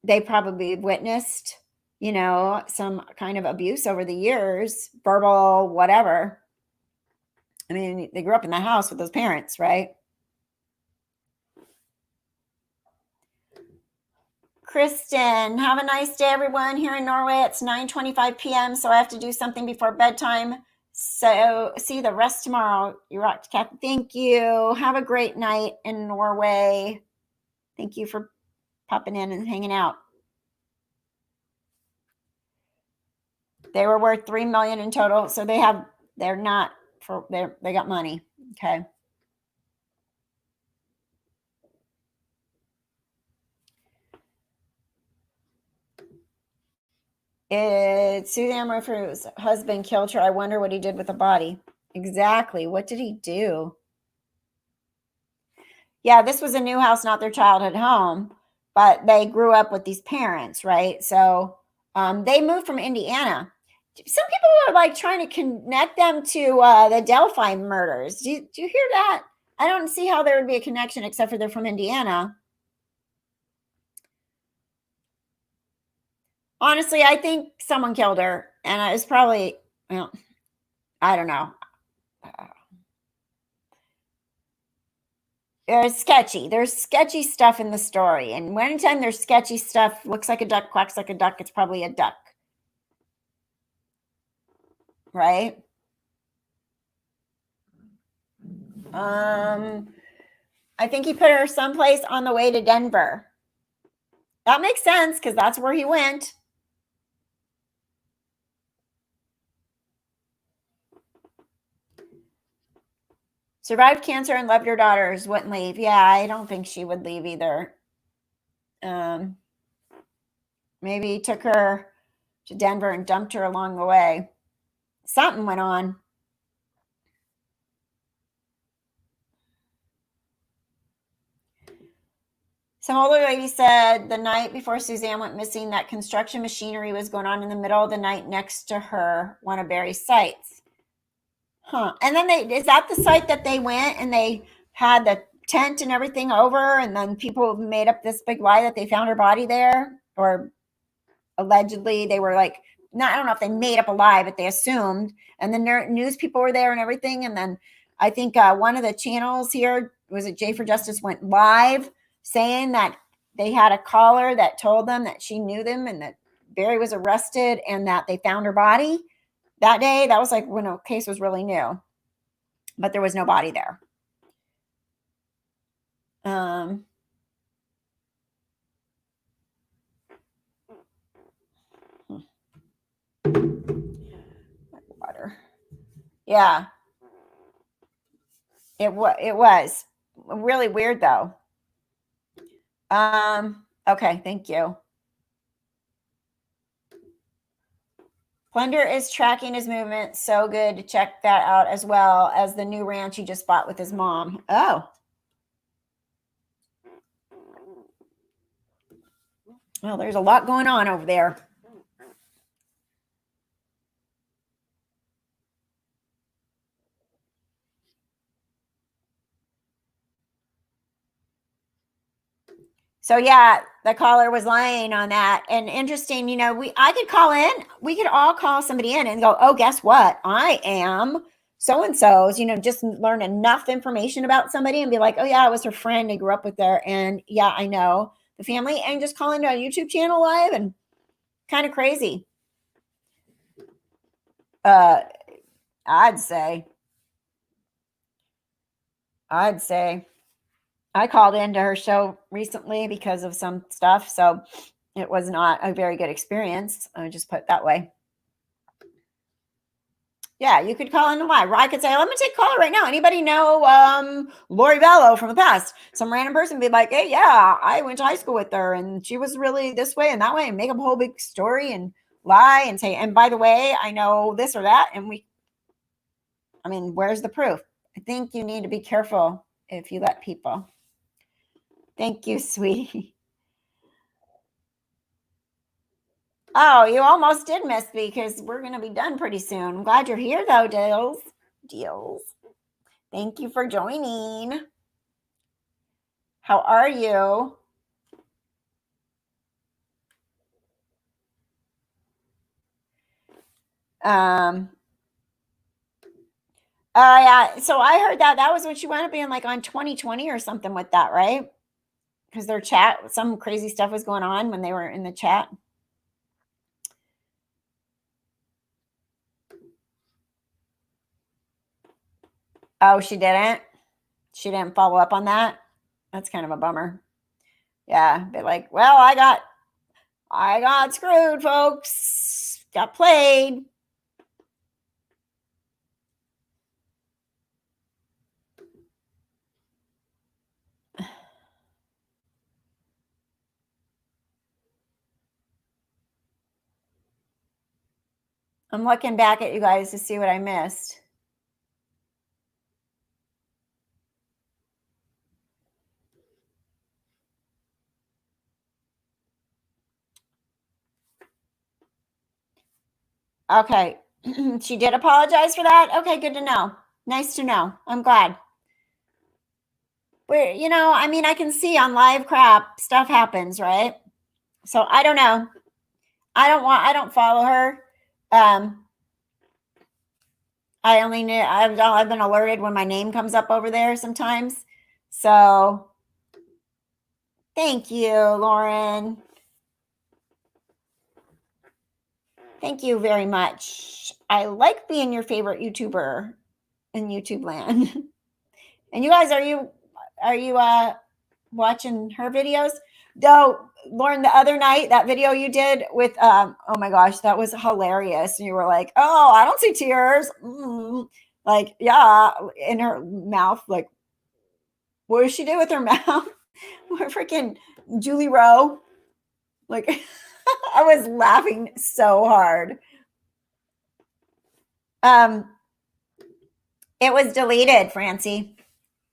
Speaker 1: they probably witnessed, some kind of abuse over the years, verbal, whatever. I mean, they grew up in the house with those parents, right? Kristen, have a nice day, everyone. Here in Norway, it's 9:25 p.m., so I have to do something before bedtime. So see the rest tomorrow. You rocked, Kathy. Thank you. Have a great night in Norway. Thank you for popping in and hanging out. They were worth $3 million in total, so they got money. Okay. It's Suzanne Morphew's husband killed her. I wonder what he did with the body. Exactly. What did he do? Yeah, this was a new house, not their childhood home, but they grew up with these parents, right? So they moved from Indiana. Some people are like trying to connect them to the Delphi murders. Do you hear that? I don't see how there would be a connection except for they're from Indiana. Honestly, I think someone killed her, and it's probably, I don't know. It's sketchy. There's sketchy stuff in the story, and anytime there's sketchy stuff, looks like a duck, quacks like a duck, it's probably a duck, right? I think he put her someplace on the way to Denver. That makes sense because that's where he went. Survived cancer and loved her daughters. Wouldn't leave. Yeah, I don't think she would leave either. Maybe he took her to Denver and dumped her along the way. Something went on. Some older lady said the night before Suzanne went missing that construction machinery was going on in the middle of the night next to her, one of Barry's sites. Huh. And then is that the site that they went and they had the tent and everything over, and then people made up this big lie that they found her body there? Or allegedly they were like, I don't know if they made up a lie, but they assumed. And the news people were there and everything. And then I think one of the channels here, was it J for Justice, went live saying that they had a caller that told them that she knew them and that Barry was arrested and that they found her body that day. That was like when a case was really new, but there was no body there. Water. Yeah. It was really weird though. Okay, thank you. Plunder is tracking his movement. So good to check that out, as well as the new ranch he just bought with his mom. Oh. Well, there's a lot going on over there. So yeah, the caller was lying on that. And interesting, I could call in, we could all call somebody in and go, oh, guess what? I am so and so's, just learn enough information about somebody and be like, oh yeah, it was her friend. I grew up with her. And yeah, I know the family, and just call into a YouTube channel live, and kind of crazy. I'd say I called into her show recently because of some stuff. So it was not a very good experience. I just put it that way. Yeah, you could call in live. I could say, let me take a call right now. Anybody know Lori Vallow from the past? Some random person be like, hey, yeah, I went to high school with her and she was really this way and that way, and make up a whole big story and lie and say, and by the way, I know this or that. And where's the proof? I think you need to be careful if you let people. Thank you, sweetie. Oh, you almost did miss me because we're going to be done pretty soon. I'm glad you're here, though, Deals. Thank you for joining. How are you? Yeah. So I heard that was what you wound up being like on 2020 or something with that, right? Because their chat, some crazy stuff was going on when they were in the chat. Oh, she didn't? She didn't follow up on that? That's kind of a bummer. Yeah. But like, well, I got screwed, folks. Got played. I'm looking back at you guys to see what I missed. Okay. She did apologize for that? Okay, good to know. Nice to know. I'm glad. I can see on live crap stuff happens, right? So I don't know. I don't follow her. I only knew I've been alerted when my name comes up over there sometimes. So thank you, Lauren. Thank you very much. I like being your favorite YouTuber in YouTube land. And you guys, are you watching her videos? Though, Lauren, the other night, that video you did with oh my gosh, that was hilarious. And you were like, oh, I don't see tears. Like, yeah, in her mouth. Like, what does she do with her mouth? We're freaking Julie Rowe. Like, I was laughing so hard. It was deleted, Francie.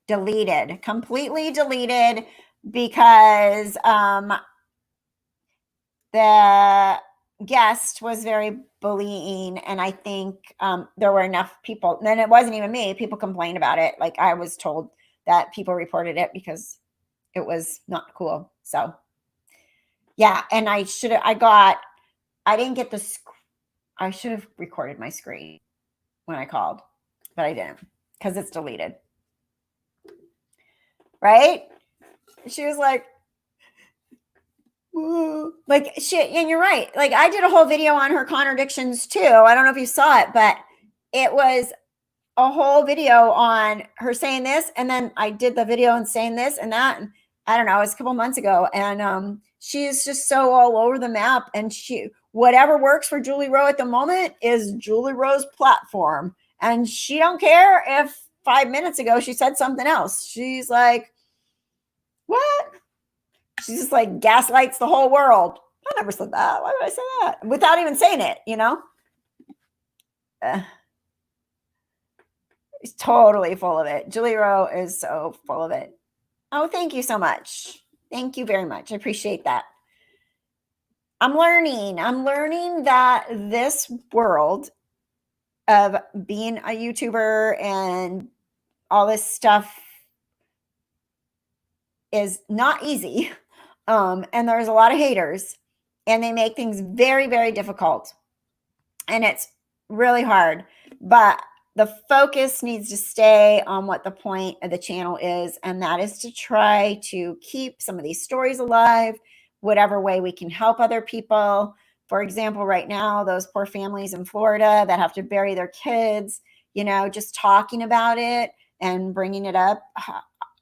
Speaker 1: Deleted, completely deleted, because the guest was very bullying, and I think there were enough people, and it wasn't even me, people complained about it. Like, I was told that people reported it because it was not cool. So yeah, and I didn't get I should have recorded my screen when I called, but I didn't because it's deleted. Right? She was like, whoa. Like, shit. And you're right. Like, I did a whole video on her contradictions too. I don't know if you saw it, but it was a whole video on her saying this, and then I did the video on saying this and that. And I don't know, it was a couple months ago. And she's just so all over the map. And whatever works for Julie Rowe at the moment is Julie Rowe's platform. And she don't care if 5 minutes ago she said something else. She's like, what? She just like gaslights the whole world. I never said that. Why would I say that? Without even saying it, She's totally full of it. Julie Rowe is so full of it. Oh, thank you so much. Thank you very much. I appreciate that. I'm learning that this world of being a YouTuber and all this stuff is not easy. And there's a lot of haters, and they make things very, very difficult. And it's really hard. But the focus needs to stay on what the point of the channel is, and that is to try to keep some of these stories alive, whatever way we can help other people. For example, right now, those poor families in Florida that have to bury their kids, just talking about it and bringing it up.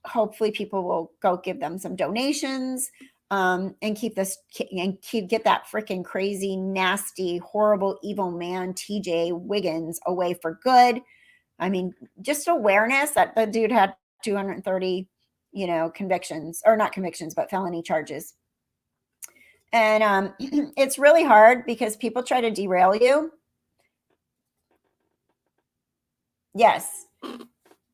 Speaker 1: Hopefully people will go give them some donations, and get that freaking crazy, nasty, horrible, evil man, TJ Wiggins, away for good. I mean, just awareness that the dude had 230, convictions, or not convictions, but felony charges. And it's really hard because people try to derail you. Yes.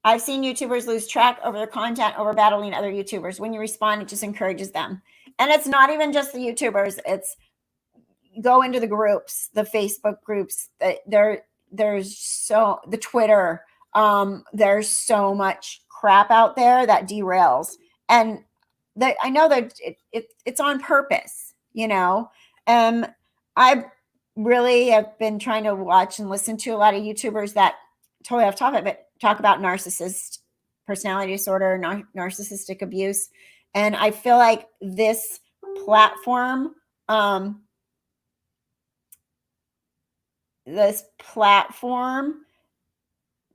Speaker 1: I've seen YouTubers lose track over their content over battling other YouTubers. When you respond, it just encourages them. And it's not even just the YouTubers. It's go into the groups, the Facebook groups. There's so the Twitter. There's so much crap out there that derails, and I know that it's on purpose. I really have been trying to watch and listen to a lot of YouTubers that totally off topic, but talk about narcissist personality disorder, narcissistic abuse. And I feel like this platform,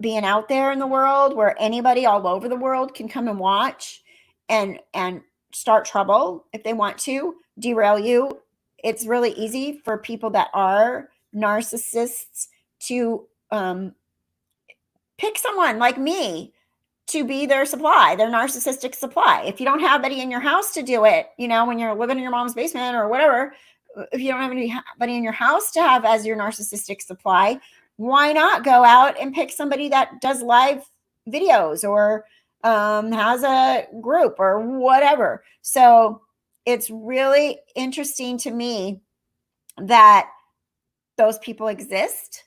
Speaker 1: being out there in the world where anybody all over the world can come and watch and start trouble if they want to derail you. It's really easy for people that are narcissists to pick someone like me to be their supply, their narcissistic supply. If you don't have anybody in your house to do it, when you're living in your mom's basement or whatever, if you don't have anybody in your house to have as your narcissistic supply, why not go out and pick somebody that does live videos or has a group or whatever? So it's really interesting to me that those people exist,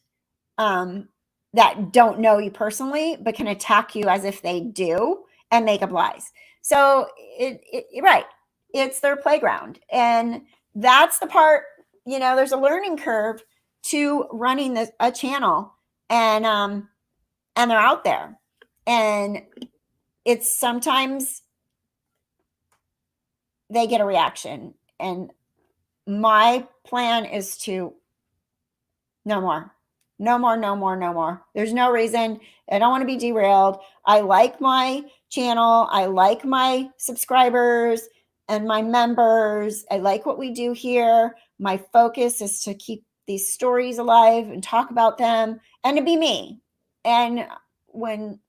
Speaker 1: that don't know you personally, but can attack you as if they do and make up lies. So right. It's their playground. And that's the part, there's a learning curve to running a channel, and they're out there, and it's sometimes they get a reaction, and my plan is to no more. There's no reason. I don't want to be derailed. I like my channel. I like my subscribers and my members. I like what we do here. My focus is to keep these stories alive and talk about them and to be me. And when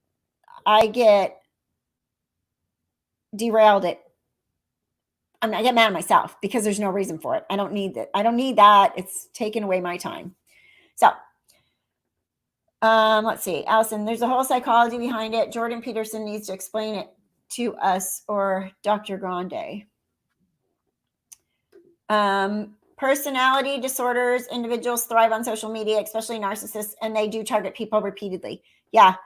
Speaker 1: I get derailed, I get mad at myself because there's no reason for it. I don't need that. I don't need that. It's taking away my time. So let's see, Allison, there's a whole psychology behind it. Jordan Peterson needs to explain it to us, or Dr. Grande. Personality disorders, individuals thrive on social media, especially narcissists, and they do target people repeatedly. Yeah,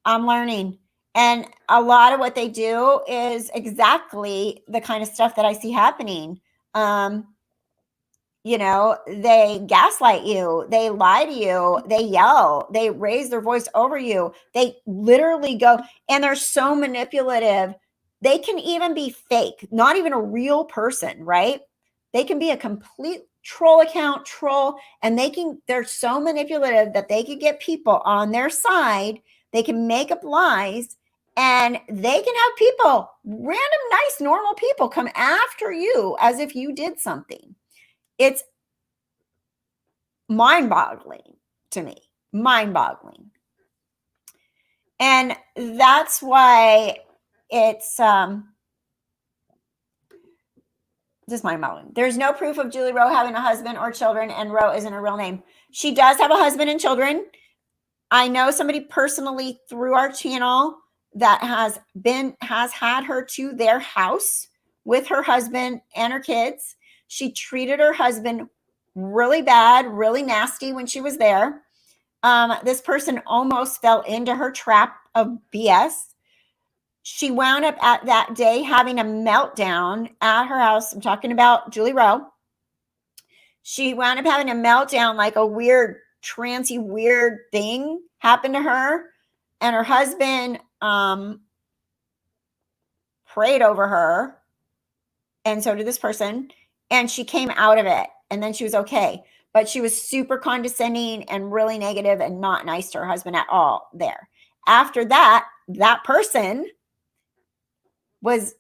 Speaker 1: I'm learning. And a lot of what they do is exactly the kind of stuff that I see happening. They gaslight you, they lie to you, they yell, they raise their voice over you. They literally go, and they're so manipulative. They can even be fake, not even a real person, right? They can be a complete troll account, and they're so manipulative that they can get people on their side. They can make up lies, and they can have people, random, nice, normal people, come after you as if you did something. It's mind-boggling to me, mind-boggling. And that's why it's just mind-boggling. There's no proof of Julie Rowe having a husband or children, and Rowe isn't her real name. She does have a husband and children. I know somebody personally through our channel that has had her to their house with her husband and her kids. She treated her husband really bad, really nasty when she was there. This person almost fell into her trap of BS. She wound up at that day having a meltdown at her house. I'm talking about Julie Rowe. She wound up having a meltdown, like a weird, trancy, weird thing happened to her. And her husband prayed over her. And so did this person. And she came out of it. And then she was okay. But she was super condescending and really negative and not nice to her husband at all there. After that, that person was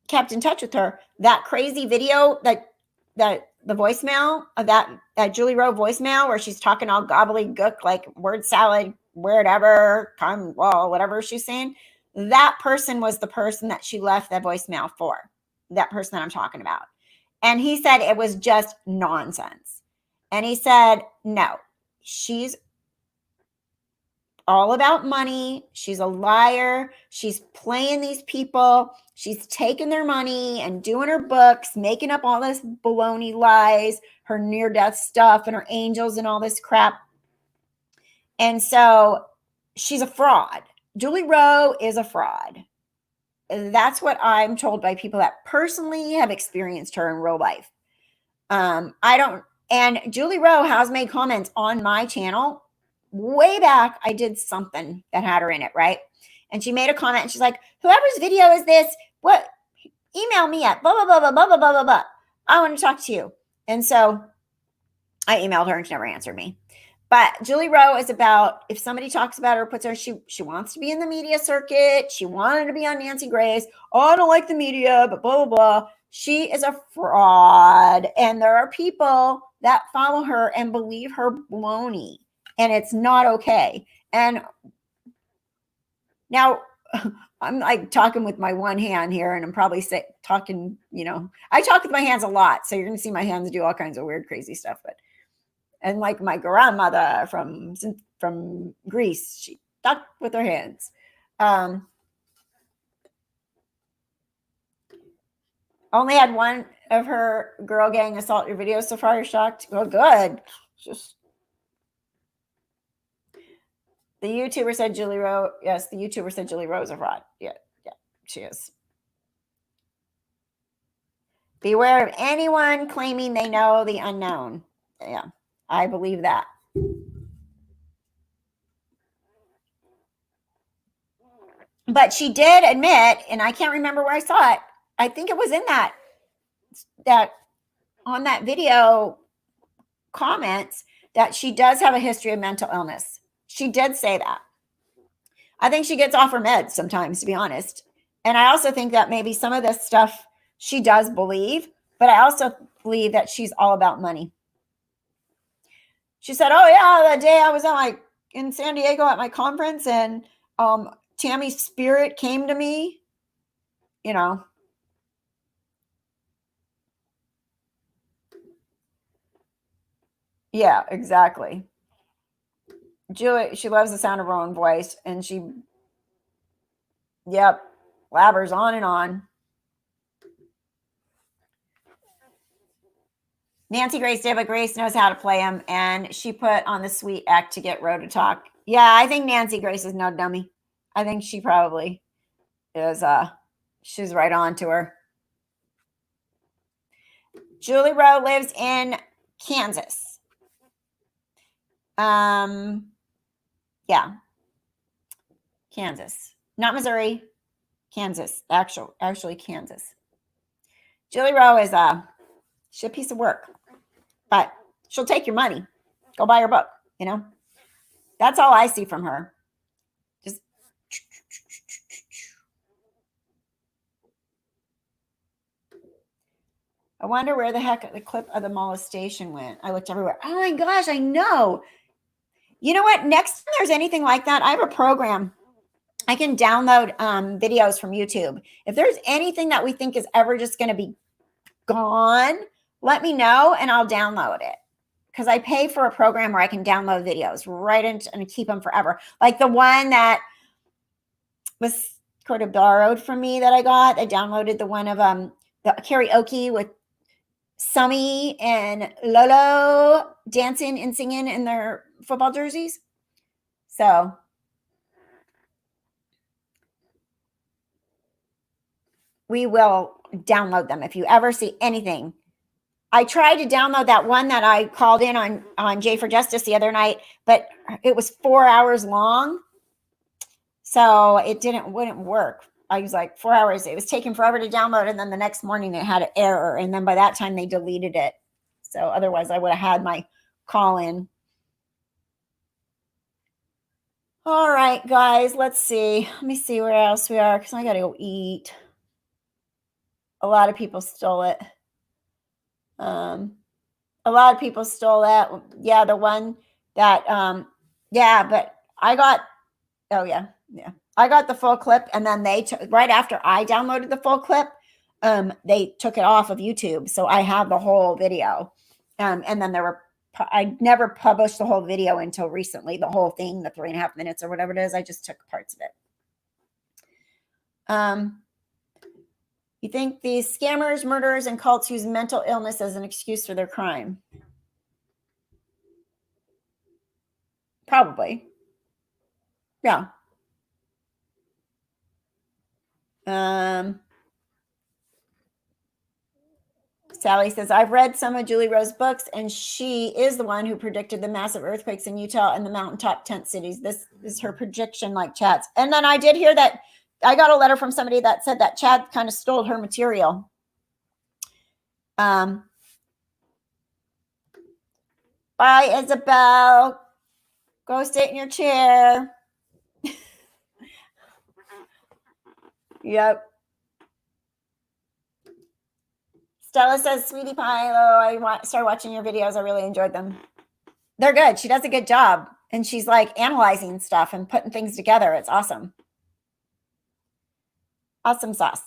Speaker 1: kept in touch with her. That crazy video, that the voicemail of that Julie Rowe voicemail where she's talking all gobbledygook, like word salad, whatever, whatever she's saying. That person was the person that she left that voicemail for. That person that I'm talking about. And he said it was just nonsense. And he said, no, she's all about money. She's a liar. She's playing these people. She's taking their money and doing her books, making up all this baloney lies, her near-death stuff and her angels and all this crap. And so she's a fraud. Julie Rowe is a fraud. That's what I'm told by people that personally have experienced her in real life. And Julie Rowe has made comments on my channel way back. I did something that had her in it, right? And she made a comment and she's like, whoever's video is this, what, email me at blah, blah, blah, blah, blah, blah, blah, blah, blah. I want to talk to you. And so I emailed her and she never answered me. But Julie Rowe is about, if somebody talks about her, puts her, she wants to be in the media circuit. She wanted to be on Nancy Grace. Oh, I don't like the media, but blah, blah, blah. She is a fraud. And there are people that follow her and believe her baloney. And it's not okay. And now I'm like talking with my one hand here, and I'm probably talking, I talk with my hands a lot. So you're going to see my hands do all kinds of weird, crazy stuff. And like my grandmother from Greece, she talked with her hands. Only had one of her girl gang assault your videos so far. You're shocked? Well, good. Just the YouTuber said Julie Rowe. Yes, the YouTuber said Julie Rowe is a fraud. Yeah, she is. Beware of anyone claiming they know the unknown. Yeah, I believe that. But she did admit, and I can't remember where I saw it. I think it was in that on that video comments that she does have a history of mental illness. She did say that. I think she gets off her meds sometimes, to be honest. And I also think that maybe some of this stuff she does believe, but I also believe that she's all about money. She said, oh yeah, the day I was in San Diego at my conference and Tammy's spirit came to me, Yeah, exactly. Julie, she loves the sound of her own voice, and blabbers on and on. Nancy Grace did, but Grace knows how to play him, and she put on the sweet act to get Rowe to talk. Yeah, I think Nancy Grace is no dummy. I think she probably is. She's right on to her. Julie Rowe lives in Kansas. Yeah, Kansas, not Missouri. Kansas, actually Kansas. Julie Rowe is she's a piece of work, but she'll take your money. Go buy her book. That's all I see from her. Just I wonder where the heck the clip of the molestation went. I looked everywhere. Oh my gosh, I know. You know what? Next time there's anything like that, I have a program. I can download videos from YouTube. If there's anything that we think is ever just going to be gone, let me know and I'll download it. Because I pay for a program where I can download videos right and keep them forever. Like the one that was sort of borrowed from me that I got. I downloaded the one of the karaoke with Summy and Lolo dancing and singing in their football jerseys. So we will download them if you ever see anything. I tried to download that one that I called in on J for Justice the other night, but it was 4 hours long. So it wouldn't work. I was like 4 hours. It was taking forever to download. And then the next morning it had an error. And then by that time they deleted it. So otherwise I would have had my call in. All right, guys, let's see. Let me see where else we are because I got to go eat. A lot of people stole it. A lot of people stole that. Yeah, the one that, yeah, but I got, oh, yeah. I got the full clip, and then they took, right after I downloaded the full clip, they took it off of YouTube. So I have the whole video. And then I never published the whole video until recently, the whole thing, the 3.5 minutes or whatever it is. I just took parts of it. You think these scammers, murderers, and cults use mental illness as an excuse for their crime? Probably. Yeah. Sally says, I've read some of Julie Rowe's books, and she is the one who predicted the massive earthquakes in Utah and the mountaintop tent cities. This is her prediction, like Chad's. And then I did hear that I got a letter from somebody that said that Chad kind of stole her material. Bye, Isabel. Go sit in your chair. Yep. Stella says, Sweetie Pie, I started watching your videos. I really enjoyed them. They're good. She does a good job. And she's like analyzing stuff and putting things together. It's awesome. Awesome sauce.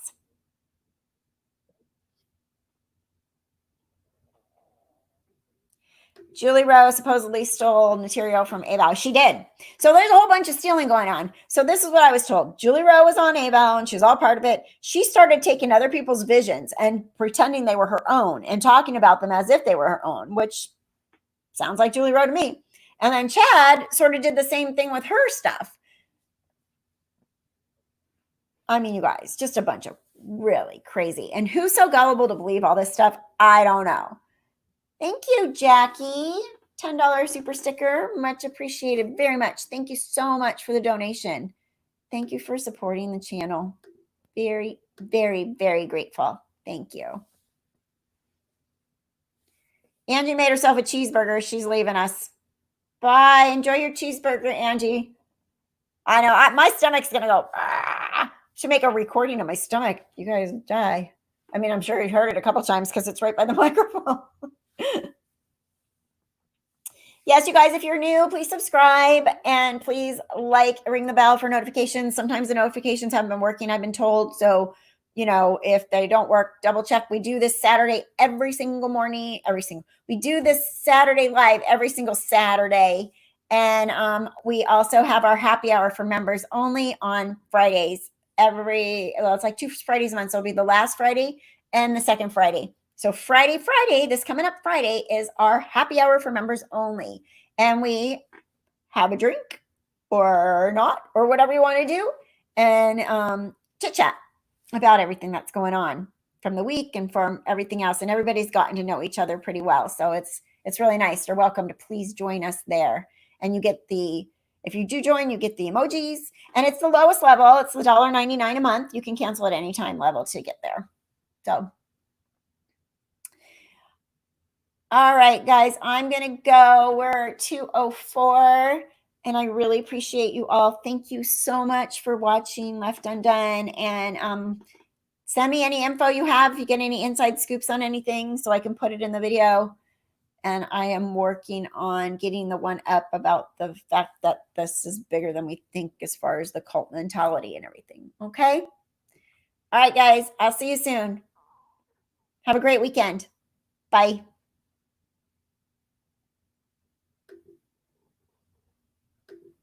Speaker 1: Julie Rowe supposedly stole material from Daybell. She did. So there's a whole bunch of stealing going on. So this is what I was told. Julie Rowe was on Daybell and she was all part of it. She started taking other people's visions and pretending they were her own and talking about them as if they were her own, which sounds like Julie Rowe to me. And then Chad sort of did the same thing with her stuff. I mean, you guys, just a bunch of really crazy. And who's so gullible to believe all this stuff? I don't know. Thank you, Jackie. $10 super sticker. Much appreciated. Very much. Thank you so much for the donation. Thank you for supporting the channel. Very, very, very grateful. Thank you. Angie made herself a cheeseburger. She's leaving us. Bye. Enjoy your cheeseburger, Angie. I know. My stomach's going to go. Should make a recording of my stomach. You guys die. I mean, I'm sure you heard it a couple times because it's right by the microphone. Yes, you guys, if you're new, please subscribe and please ring the bell for notifications. Sometimes the notifications haven't been working, I've been told. So, if they don't work, double check. We do this Saturday every single morning, we do this Saturday live every single Saturday. And we also have our happy hour for members only on Fridays. It's like 2 Fridays a month. So it'll be the last Friday and the second Friday. So Friday, this coming up Friday is our happy hour for members only. And we have a drink or not, or whatever you want to do. And chit chat about everything that's going on from the week and from everything else. And everybody's gotten to know each other pretty well. So it's really nice. You're welcome to please join us there. And you get if you do join, you get the emojis. And it's the lowest level. It's the $1.99 a month. You can cancel at any time level to get there. So. All right, guys, I'm going to go. We're at 2:04, and I really appreciate you all. Thank you so much for watching Left Undone. And send me any info you have if you get any inside scoops on anything so I can put it in the video. And I am working on getting the one up about the fact that this is bigger than we think as far as the cult mentality and everything. Okay? All right, guys, I'll see you soon. Have a great weekend. Bye.